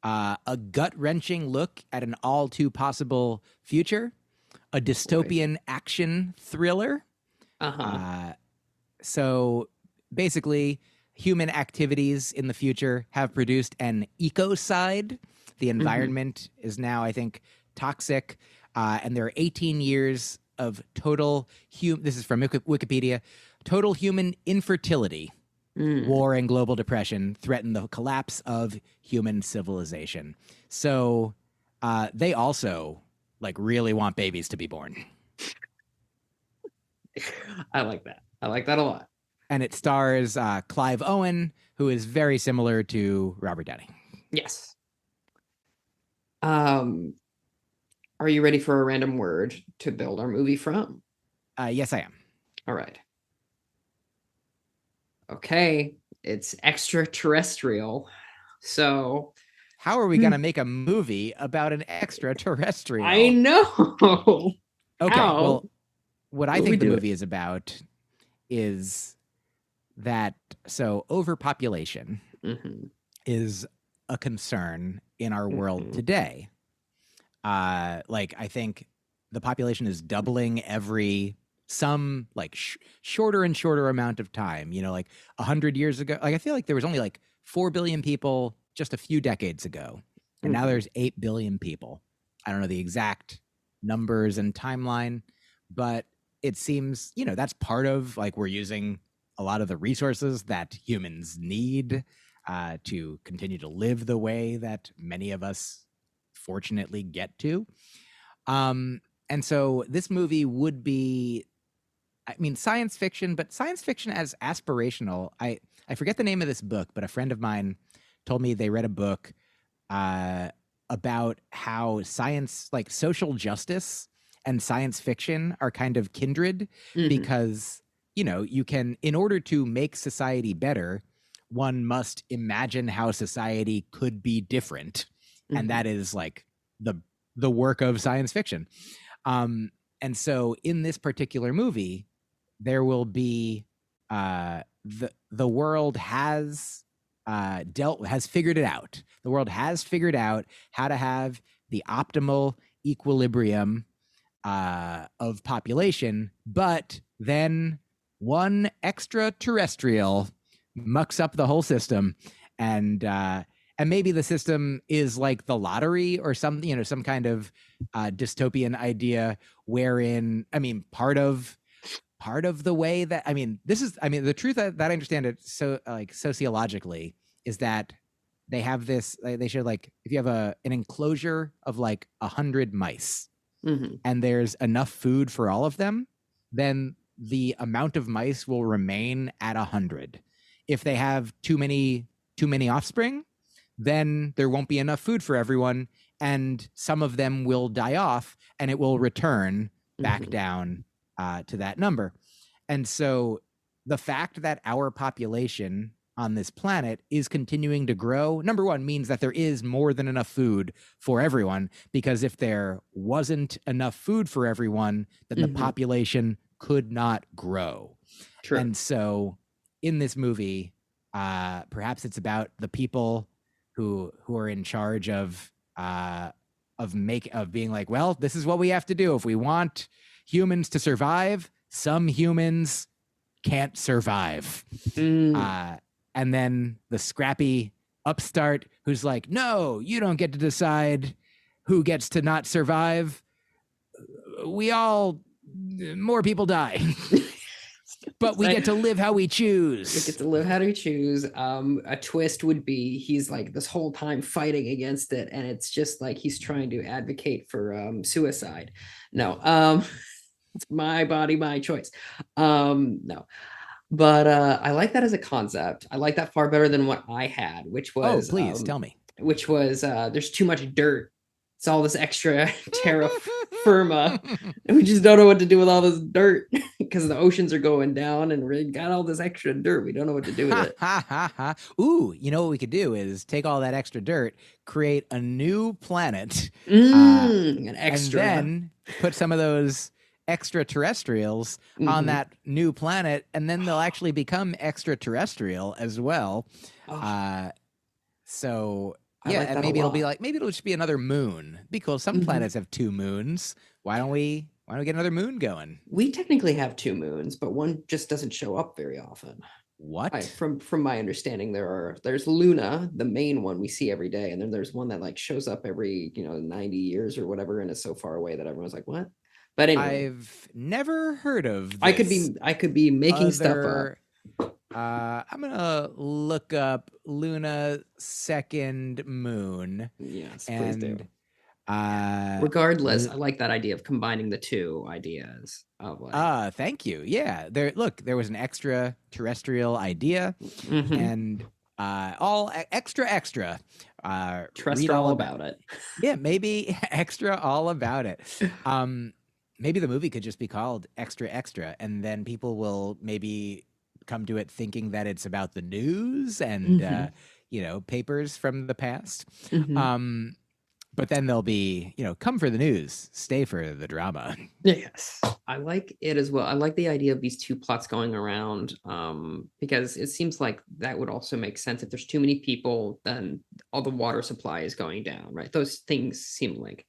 A gut-wrenching look at an all too possible future. A dystopian action thriller. So basically, human activities in the future have produced an ecocide. The environment is now, I think, toxic. And there are 18 years of total, this is from Wikipedia, total human infertility. War and global depression threaten the collapse of human civilization. So they also like really want babies to be born. I like that. I like that a lot. And it stars Clive Owen, who is very similar to Robert Downey. Yes. Are you ready for a random word to build our movie from? Yes, I am. All right. Okay. It's extraterrestrial. So how are we going to make a movie about an extraterrestrial? I know. Okay. Well, what I think the movie is about is that overpopulation is a concern in our world today. Like I think the population is doubling every shorter and shorter amount of time. You know, like 100 years ago, like I feel like there was only like 4 billion people just a few decades ago, and now there's 8 billion people. I don't know the exact numbers and timeline, but it seems, you know, that's part of like we're using a lot of the resources that humans need to continue to live the way that many of us fortunately get to. And so this movie would be, I mean, science fiction, but science fiction as aspirational. I forget the name of this book, but a friend of mine told me they read a book about how science, like social justice and science fiction are kind of kindred because, you know, you can, in order to make society better, one must imagine how society could be different. And that is like the work of science fiction. And so in this particular movie, there will be the world has figured it out. The world has figured out how to have the optimal equilibrium of population, but then one extraterrestrial mucks up the whole system, and maybe the system is like the lottery or some, you know, some kind of dystopian idea wherein, I mean, part of the way that, I mean, this is, I mean, the truth that I understand it so like sociologically is that they have this, they should like, if you have an enclosure of like 100 mice and there's enough food for all of them, then the amount of mice will remain at 100. If they have too many offspring, then there won't be enough food for everyone, and some of them will die off, and it will return back down to that number. And so the fact that our population on this planet is continuing to grow, number one, means that there is more than enough food for everyone, because if there wasn't enough food for everyone, then the population could not grow. True. And so in this movie, perhaps it's about the people who are in charge of of being like, well, this is what we have to do if we want humans to survive. Some humans can't survive. And then the scrappy upstart who's like, no, you don't get to decide who gets to not survive. More people die. But we get to live how we choose. We get to live how we choose. A twist would be he's like this whole time fighting against it, and it's just like he's trying to advocate for suicide. No, it's my body, my choice. No. But I like that as a concept. I like that far better than what I had, which was please tell me. Which was there's too much dirt. It's all this extra terra firma, and we just don't know what to do with all this dirt because the oceans are going down, and we got all this extra dirt. We don't know what to do with it. Ooh, you know what we could do is take all that extra dirt, create a new planet, an extra, and then put some of those extraterrestrials on that new planet, and then they'll actually become extraterrestrial as well. So yeah, and maybe it'll be like, maybe it'll just be another moon, because some planets have 2 moons. Why don't we get another moon going? We technically have 2 moons, but one just doesn't show up very often. What? From my understanding, there's Luna, the main one we see every day, and then there's one that like shows up every 90 years or whatever, and is so far away that everyone's like, what? But anyway, I've never heard of this. I could be making stuff up. I'm gonna look up Luna second moon. Yes, please do. Regardless, I like that idea of combining the 2 ideas of like. Thank you. Yeah, there was an extraterrestrial idea, and all extra. Trust all about it. Yeah, maybe extra all about it. Maybe the movie could just be called Extra, and then people will maybe come to it thinking that it's about the news and papers from the past. But then they'll be, come for the news, stay for the drama. Yes, I like it as well. I like the idea of these 2 plots going around, because it seems like that would also make sense. If there's too many people, then all the water supply is going down, right? Those things seem like.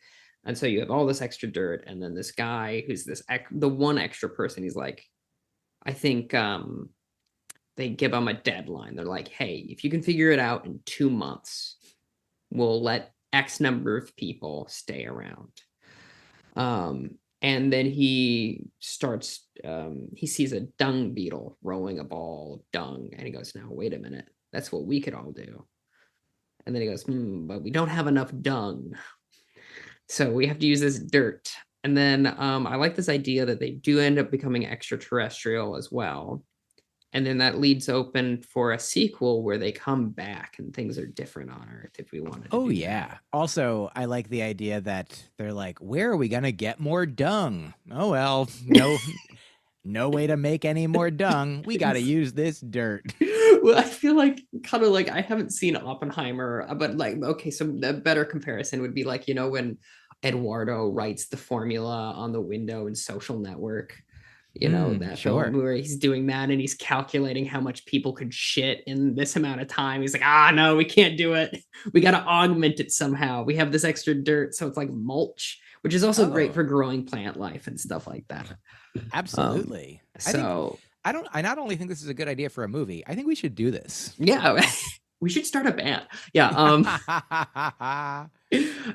And so you have all this extra dirt, and then this guy who's the one extra person, he's like, I think they give him a deadline. They're like, hey, if you can figure it out in 2 months, we'll let X number of people stay around. And then he starts, he sees a dung beetle rolling a ball of dung, and he goes, now, wait a minute, that's what we could all do. And then he goes, but we don't have enough dung, so we have to use this dirt. And then I like this idea that they do end up becoming extraterrestrial as well. And then that leads open for a sequel where they come back and things are different on Earth if we wanted to. Oh, yeah. That. Also, I like the idea that they're like, where are we going to get more dung? Oh, well, no way to make any more dung. We got to use this dirt. Well, I feel like kind of like I haven't seen Oppenheimer, but like, okay, so the better comparison would be like, when Eduardo writes the formula on the window in Social Network, that film where he's doing that and he's calculating how much people could shit in this amount of time. He's like, no, we can't do it. We got to augment it somehow. We have this extra dirt, so it's like mulch, which is also great for growing plant life and stuff like that. Absolutely. I not only think this is a good idea for a movie, I think we should do this. Yeah, we should start a band. Yeah.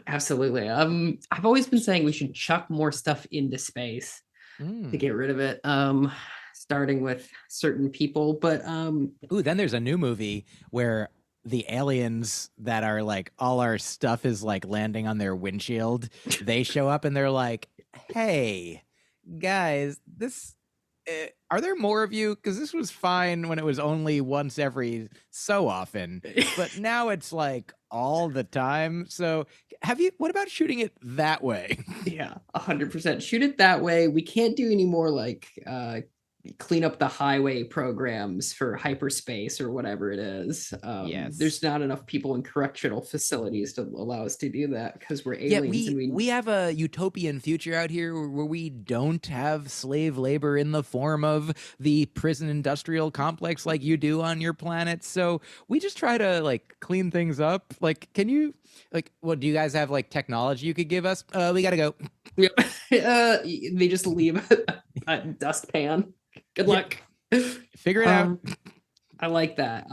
Absolutely. I've always been saying we should chuck more stuff into space to get rid of it. Starting with certain people, but then there's a new movie where the aliens that are like all our stuff is like landing on their windshield. They show up and they're like, "Hey, guys, are there more of you? Because this was fine when it was only once every so often, but now it's like all the time. So what about shooting it that way?" Yeah, 100%. Shoot it that way. We can't do any more like clean up the highway programs for hyperspace or whatever it is. Yes. There's not enough people in correctional facilities to allow us to do that because we're Yeah, aliens and we have a utopian future out here where we don't have slave labor in the form of the prison industrial complex like you do on your planet. So we just try to like clean things up. Like, can you what do you guys have like technology you could give us? We gotta go. They just leave a dustpan. Good luck. Figure it out. I like that.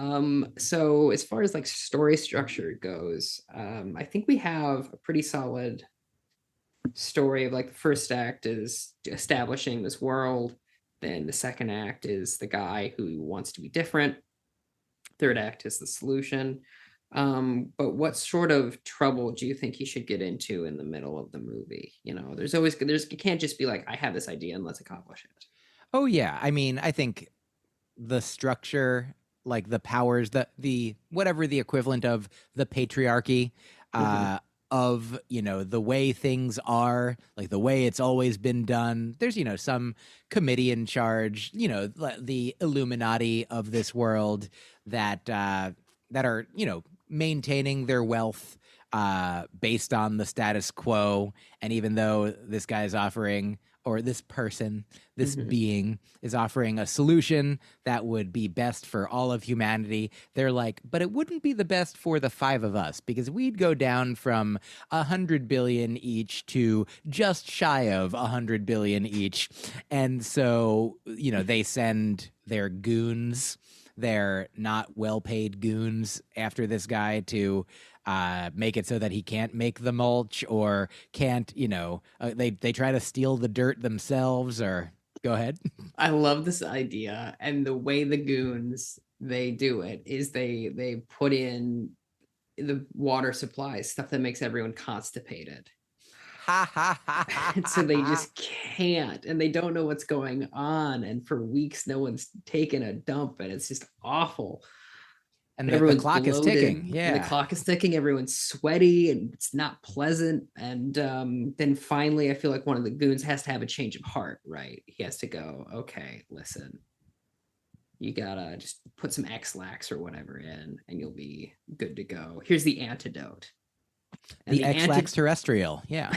So as far as like story structure goes, I think we have a pretty solid story of like the first act is establishing this world. Then the second act is the guy who wants to be different. Third act is the solution. But what sort of trouble do you think he should get into in the middle of the movie? You know, there's you can't just be like, I have this idea and let's accomplish it. Oh yeah, I mean, I think the structure, like the powers, the whatever the equivalent of the patriarchy, of the way things are, like the way it's always been done. There's some committee in charge, the Illuminati of this world that are maintaining their wealth based on the status quo. And even though this guy's offering, or this person, this being is offering a solution that would be best for all of humanity, they're like, but it wouldn't be the best for the 5 of us because we'd go down from 100 billion each to just shy of 100 billion each. And so, they send their goons, their not well-paid goons after this guy to make it so that he can't make the mulch or can't, they try to steal the dirt themselves. Or go ahead. I love this idea. And the way the goons, they do it is they put in the water supplies, stuff that makes everyone constipated. And so they just can't, and they don't know what's going on. And for weeks, no one's taken a dump, and it's just awful. And the clock is ticking. Yeah. And the clock is ticking. Everyone's sweaty and it's not pleasant. And then finally, I feel like one of the goons has to have a change of heart, right? He has to go, okay, listen, you gotta just put some X-Lax or whatever in and you'll be good to go. Here's the antidote. And the Extraterrestrial. Yeah.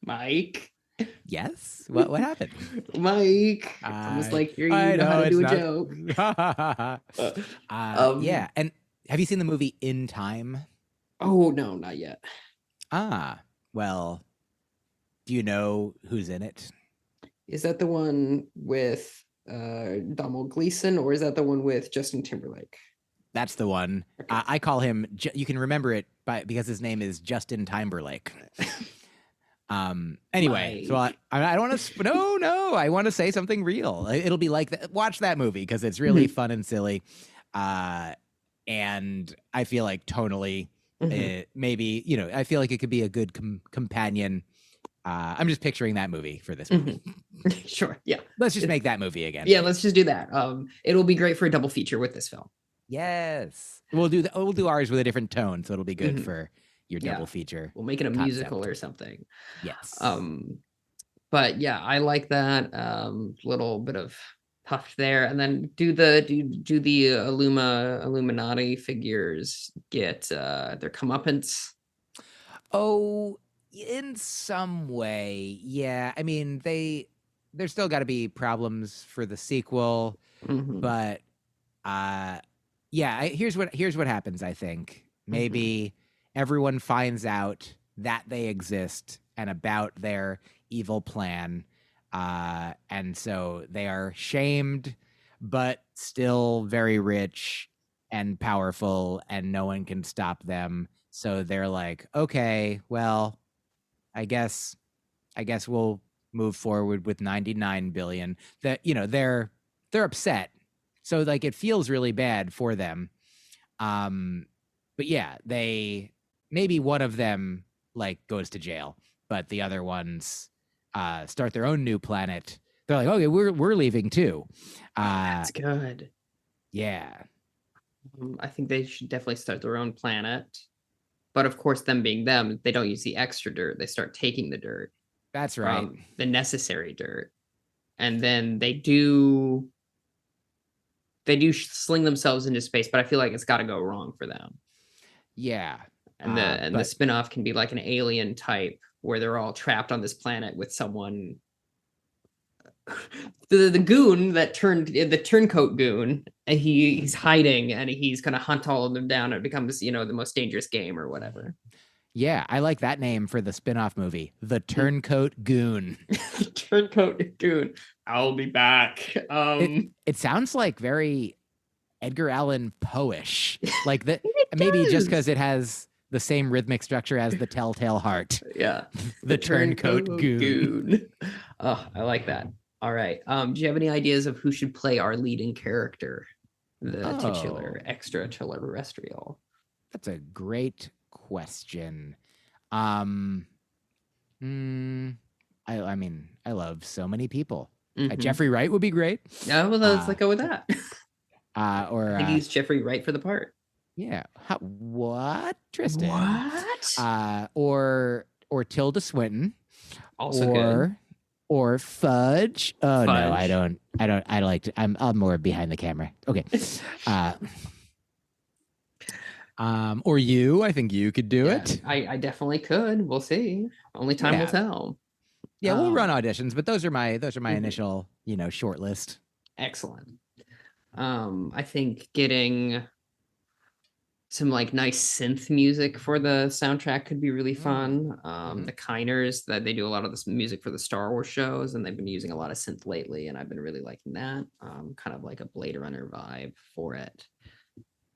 Myq. Yes. What happened? Myq. It's almost like you know how to do a joke. Yeah. And have you seen the movie In Time? Oh, no, not yet. Well, do you know who's in it? Is that the one with Donald Gleason, or is that the one with Justin Timberlake? That's the one. Okay. I call him, you can remember it because his name is Justin Timberlake. Anyway, so I don't want to, no, I want to say something real. It'll be like that. Watch that movie because it's really fun and silly. And I feel like tonally, maybe, I feel like it could be a good companion. I'm just picturing that movie for this movie. Sure. Yeah. Let's just make that movie again. Yeah. Let's just do that. It'll be great for a double feature with this film. Yes. We'll do ours with a different tone. So it'll be good for your double feature. We'll make it a musical or something. Yes. But yeah, I like that. Little bit of puff there, and then do the Illuminati figures get their comeuppance? Oh, in some way, yeah. I mean, there's still got to be problems for the sequel, but yeah. Here's what happens. I think maybe everyone finds out that they exist and about their evil plan. And so they are shamed, but still very rich and powerful, and no one can stop them. So they're like, okay, well, I guess we'll move forward with 99 billion. That, they're upset. So like it feels really bad for them. But yeah, maybe one of them like goes to jail, but the other ones start their own new planet. They're like, okay, we're leaving too. That's good. Yeah. I think they should definitely start their own planet. But of course, them being them, they don't use the extra dirt. They start taking the dirt. That's right. The necessary dirt. and then they sling themselves into space, but I feel like it's got to go wrong for them. Yeah. And the spin-off can be like an alien type where they're all trapped on this planet with someone. The goon that the turncoat goon, and he's hiding and he's gonna hunt all of them down, and it becomes, the most dangerous game or whatever. Yeah, I like that name for the spin-off movie, The Turncoat Goon. Turncoat goon. I'll be back. It sounds like very Edgar Allan Poe-ish. Like that, maybe just because it has the same rhythmic structure as The Telltale Heart. Yeah. The Turncoat Goon. Oh, I like that. All right. Do you have any ideas of who should play our leading character, the titular extraterrestrial? That's a great question. I mean, I love so many people. Jeffrey Wright would be great. Yeah, well, let's go with that. Or I use Jeffrey Wright for the part. Yeah. What, Tristan? What? Or Tilda Swinton. Also good. Or Fudge. Oh Fudge. No, I don't. I like to, I'm more behind the camera. Okay. Or you. I think you could do it. I definitely could. We'll see. Only time will tell. Yeah, we'll run auditions, but those are my initial, short list. Excellent. I think getting some like nice synth music for the soundtrack could be really fun. The Kiners, that they do a lot of this music for the Star Wars shows, and they've been using a lot of synth lately, and I've been really liking that. Kind of like a Blade Runner vibe for it.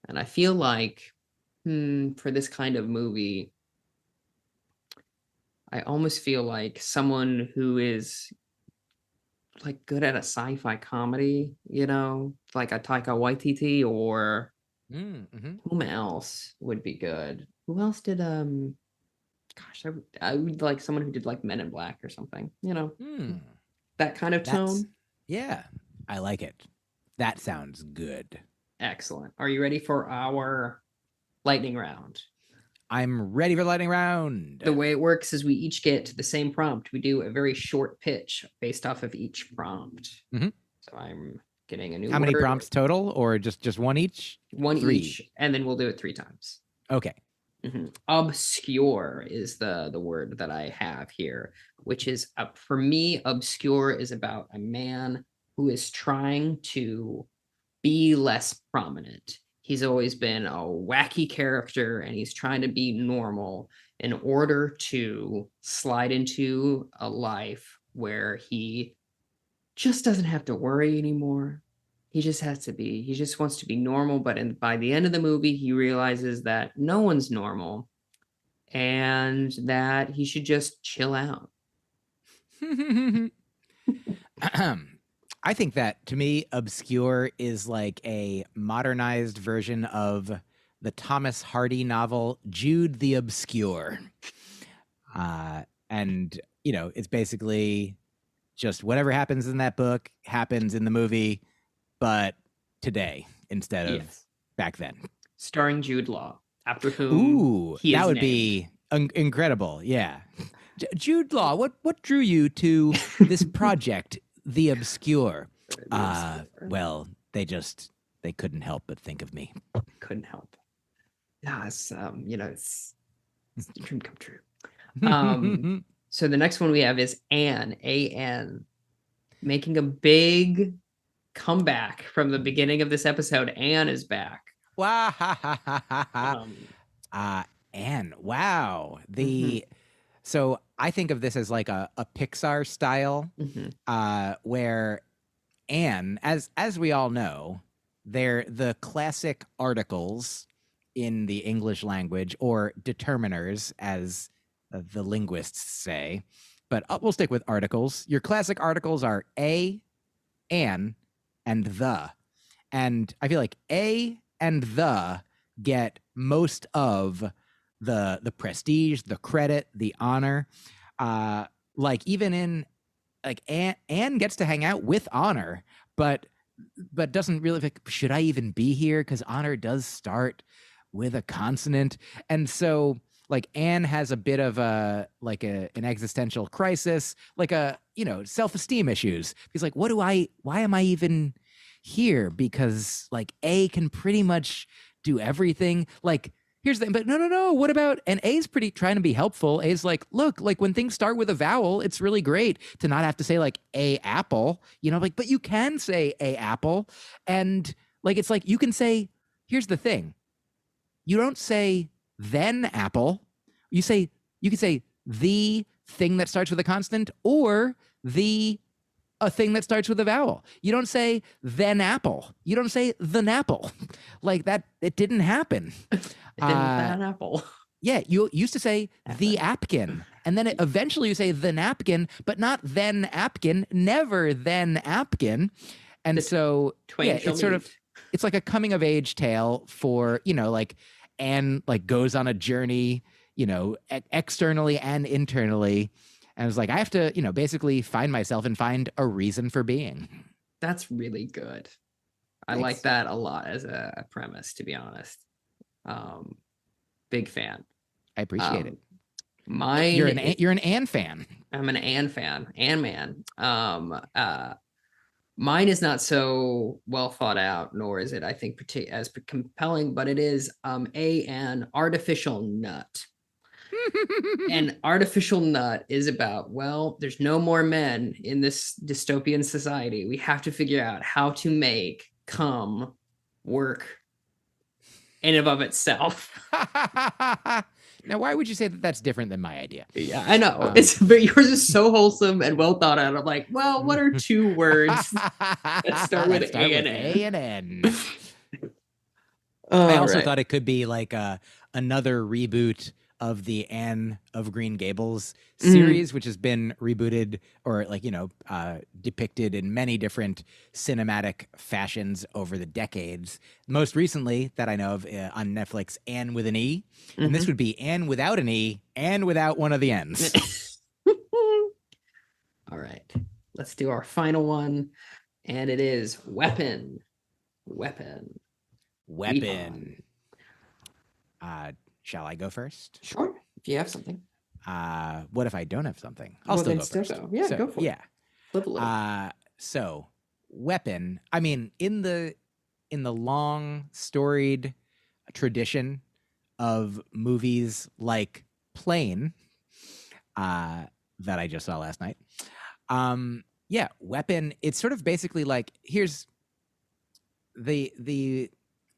And I feel like for this kind of movie, I almost feel like someone who is like good at a sci-fi comedy, like a Taika Waititi, or whom else would be good? Who else did gosh, I would like someone who did like Men in Black or something, that kind of tone. Yeah, I like it. That sounds good. Excellent. Are you ready for our lightning round? I'm ready for lightning round. The way it works is we each get the same prompt. We do a very short pitch based off of each prompt. So I'm getting a new How many prompts total, or just one each? One each, and then we'll do it 3 times. Okay. Obscure is the word that I have here, which is, for me, obscure is about a man who is trying to be less prominent. He's always been a wacky character, and he's trying to be normal in order to slide into a life where he just doesn't have to worry anymore. He just wants to be normal, but by the end of the movie, he realizes that no one's normal and that he should just chill out. I think that, to me, obscure is like a modernized version of the Thomas Hardy novel Jude the Obscure. And, it's basically just whatever happens in that book happens in the movie, but today instead of back then. Starring Jude Law, after whom he is that would named. Be incredible. Yeah. Jude Law, what drew you to this project, The Obscure? Well, they couldn't help but think of me. Couldn't help. Yeah, it's a dream come true. So the next one we have is Anne, A-N, making a big comeback from the beginning of this episode. Anne is back. Wow. Anne, wow. So I think of this as like a Pixar style, where Anne, as we all know, they're the classic articles in the English language, or determiners, as the linguists say. But we'll stick with articles. Your classic articles are a, an, and the. And I feel like a and the get most of the prestige, the credit, the honor. Like even in like Anne gets to hang out with Honor, but doesn't really think, should I even be here? Because Honor does start with a consonant. And so like Anne has a bit of an existential crisis, like self-esteem issues. He's like, why am I even here? Because like A can pretty much do everything. Like, here's the thing, but no. What about, and A's pretty trying to be helpful. A's like, look, like when things start with a vowel, it's really great to not have to say like a apple, like, but you can say a apple. And like, it's like, you can say, here's the thing. You don't say then apple. You can say the thing that starts with a consonant or a thing that starts with a vowel. You don't say then apple. You don't say the napple. Like that, it didn't happen. It didn't an apple. Yeah, you used to say the apkin, and then eventually you say the napkin, but not then apkin, never then apkin. And so it's sort of, it's like a coming of age tale for, like Anne like goes on a journey, externally and internally. And I was like, I have to, basically find myself and find a reason for being. That's really good. I Thanks. like that a lot as a premise, to be honest. Big fan. I appreciate it. You're an Anne fan. I'm an Anne fan. Anne man. Mine is not so well thought out, nor is it, I think, as compelling, but it is an artificial nut. An artificial nut is about, well, there's no more men in this dystopian society. We have to figure out how to make cum work in and of itself. Now, why would you say that that's different than my idea? Yeah, I know. But yours is so wholesome and well thought out. I'm like, well, what are two words that start with A and N? A and N. I also thought it could be like another reboot of the Anne of Green Gables series, which has been rebooted or depicted in many different cinematic fashions over the decades. Most recently that I know of on Netflix, Anne with an E. And this would be Anne without an E and without one of the N's. All right, let's do our final one. And it is weapon. Shall I go first? Sure, if you have something. What if I don't have something? I'll still go first. Yeah, go for it. Yeah. Flip a little. So weapon, I mean, in the long storied tradition of movies like Plane, that I just saw last night. Weapon, it's sort of basically like, here's the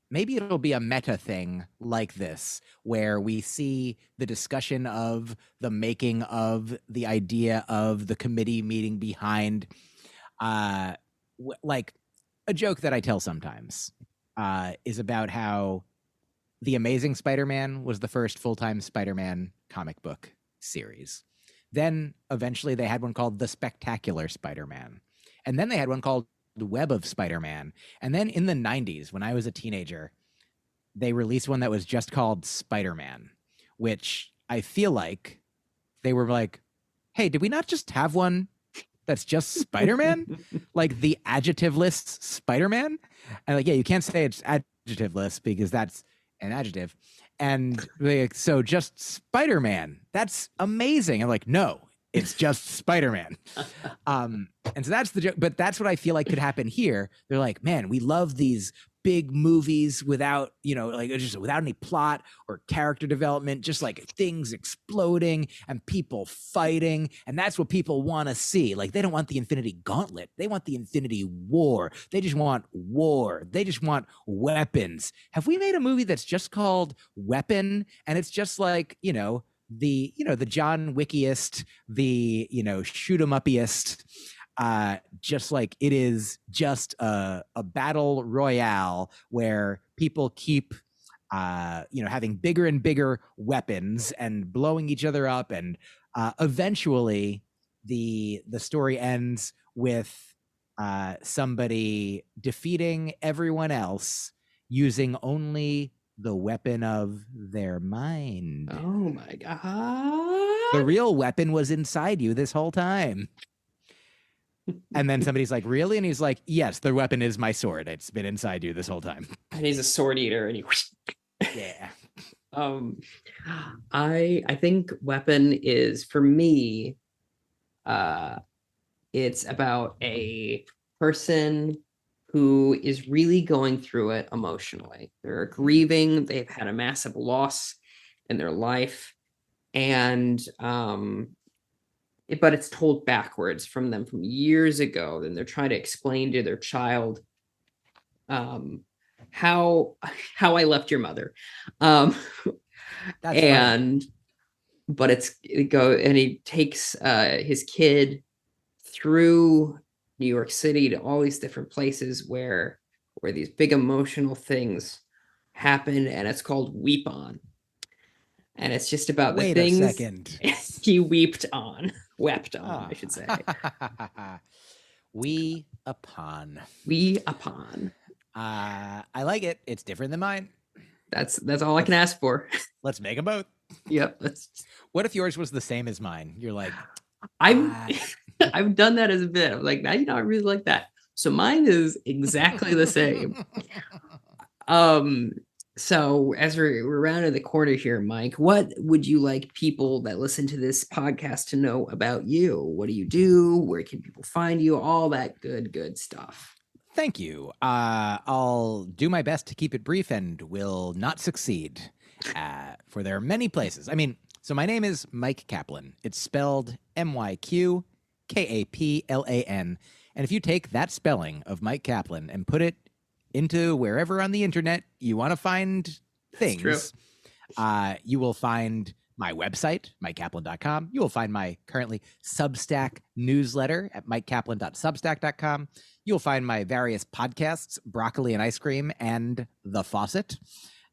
maybe it'll be a meta thing like this, where we see the discussion of the making of the idea of the committee meeting behind, like a joke that I tell sometimes is about how The Amazing Spider-Man was the first full-time Spider-Man comic book series. Then eventually they had one called The Spectacular Spider-Man. And then they had one called The Web of Spider-Man. And then in the 90s, when I was a teenager, they released one that was just called Spider-Man, which I feel like they were like, hey, did we not just have one that's just Spider-Man? Like the adjectiveless Spider-Man? And like, yeah, you can't say it's adjectiveless because that's an adjective. And like, so just Spider-Man, that's amazing. I'm like, no, it's just Spider-Man. And so that's the joke, but that's what I feel like could happen here. They're like, man, we love these big movies without, just without any plot or character development, just like things exploding and people fighting. And that's what people want to see. Like, they don't want the Infinity Gauntlet. They want the Infinity War. They just want war. They just want weapons. Have we made a movie that's just called Weapon? And it's just like, the John Wickiest, the, shoot 'em upiest, just like it is just a battle royale where people keep having bigger and bigger weapons and blowing each other up, and eventually the story ends with somebody defeating everyone else using only the weapon of their mind. Oh my God. The real weapon was inside you this whole time. And then somebody's like, really? And he's like, yes, the weapon is my sword. It's been inside you this whole time. And he's a sword eater, and he... Yeah. I think Weapon is, for me, it's about a person who is really going through it emotionally. They're grieving, they've had a massive loss in their life, and but it's told backwards from them from years ago. Then they're trying to explain to their child how I left your mother. That's funny. And but he takes his kid through New York City to all these different places where these big emotional things happen, and it's called Weep On. And it's just about the Wait a things second. he wept on, I should say. We upon. I like it. It's different than mine. That's all I can ask for. Let's make them both. Yep. What if yours was the same as mine? You're like, I've done that as a bit. I'm like, now I really like that. So mine is exactly the same. So as we're rounding the corner here, Myq, what would you like people that listen to this podcast to know about you? What do you do? Where can people find you? All that good stuff. Thank you. I'll do my best to keep it brief and will not succeed. For there are many places. I mean, so my name is Myq Kaplan. It's spelled MyQ Kaplan. And if you take that spelling of Myq Kaplan and put it into wherever on the internet you want to find things, you will find my website, myqkaplan.com. You will find my currently Substack newsletter at myqkaplan.substack.com. You'll find my various podcasts, Broccoli and Ice Cream and The Faucet.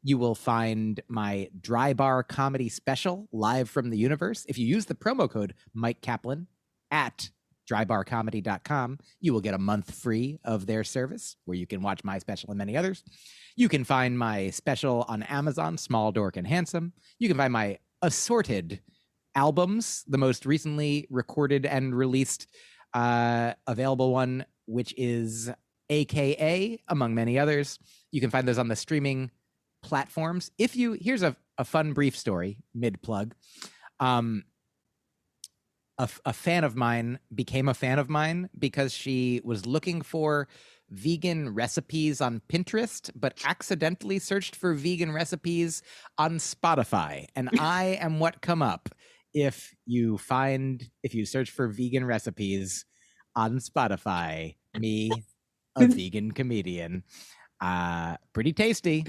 You will find my Dry Bar comedy special, Live from the Universe. If you use the promo code Myq Kaplan at drybarcomedy.com, you will get a month free of their service where you can watch my special and many others. You can find my special on Amazon, Small, Dork, and Handsome. You can find my assorted albums, the most recently recorded and released available one, which is AKA, among many others. You can find those on the streaming platforms. Here's a fun brief story, mid-plug. A fan of mine became a fan of mine because she was looking for vegan recipes on Pinterest, but accidentally searched for vegan recipes on Spotify. And I am what come up if you search for vegan recipes on Spotify, me, a vegan comedian. Pretty tasty.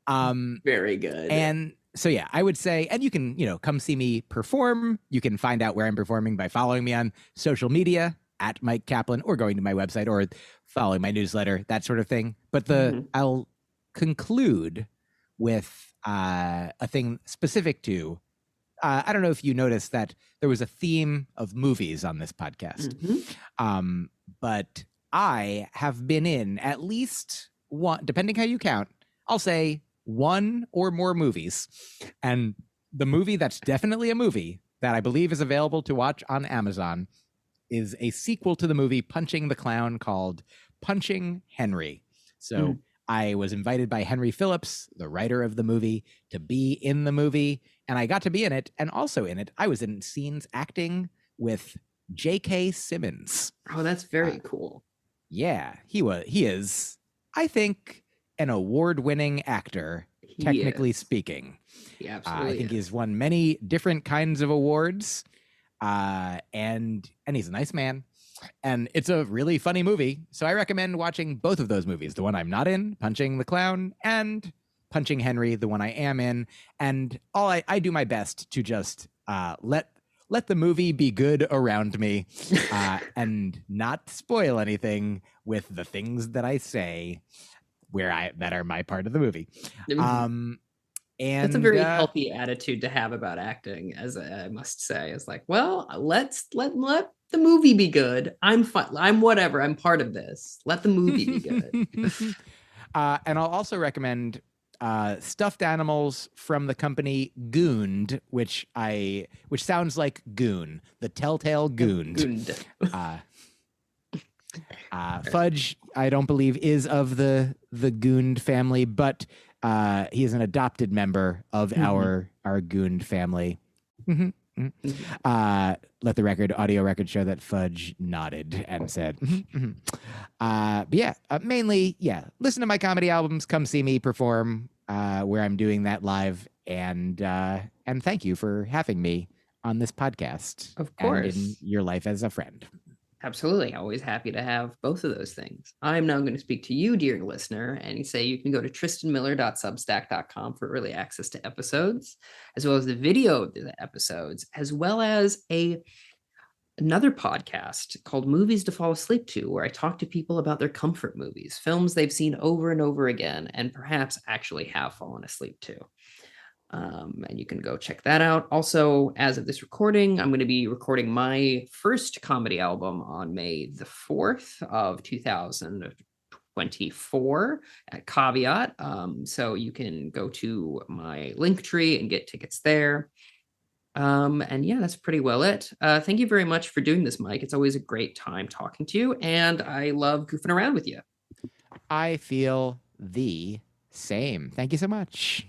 Very good. And so, yeah, I would say, and you can, come see me perform. You can find out where I'm performing by following me on social media at Myq Kaplan, or going to my website, or following my newsletter, that sort of thing. But I'll conclude with a thing specific to, I don't know if you noticed that there was a theme of movies on this podcast. But I have been in at least one, depending how you count, I'll say one or more movies. And the movie that's definitely a movie that I believe is available to watch on Amazon is a sequel to the movie Punching the Clown called Punching Henry. So I was invited by Henry Phillips, the writer of the movie, to be in the movie, and I got to be in it. And also in it, I was in scenes acting with J.K. Simmons. Oh, that's very cool. Yeah, he is, I think, an award-winning actor, technically speaking. He absolutely I think he's won many different kinds of awards, and he's a nice man. And it's a really funny movie, so I recommend watching both of those movies. The one I'm not in, Punching the Clown, and Punching Henry, the one I am in. And I do my best to just let the movie be good around me, and not spoil anything with the things that I say that are my part of the movie. And it's a very healthy attitude to have about acting, as I must say. It's like, well, let the movie be good. I'm fine. I'm whatever. I'm part of this. Let the movie be good. And I'll also recommend stuffed animals from the company Goond, which sounds like Goon, the Telltale Goond. Fudge, I don't believe, is of the Goond family, but he is an adopted member of our Goond family. Mm-hmm. Let the audio record show that Fudge nodded and said, but yeah, mainly, yeah, listen to my comedy albums, come see me perform where I'm doing that live. And thank you for having me on this podcast. Of course. And in your life as a friend. Absolutely. Always happy to have both of those things. I'm now going to speak to you, dear listener, and say you can go to tristanmiller.substack.com for early access to episodes, as well as the video of the episodes, as well as another podcast called Movies to Fall Asleep To, where I talk to people about their comfort movies, films they've seen over and over again, and perhaps actually have fallen asleep to. And you can go check that out. Also, as of this recording, I'm going to be recording my first comedy album on May the 4th of 2024 at Caveat. So you can go to my link tree and get tickets there. And yeah, that's pretty well it. Thank you very much for doing this, Myq. It's always a great time talking to you, and I love goofing around with you. I feel the same. Thank you so much.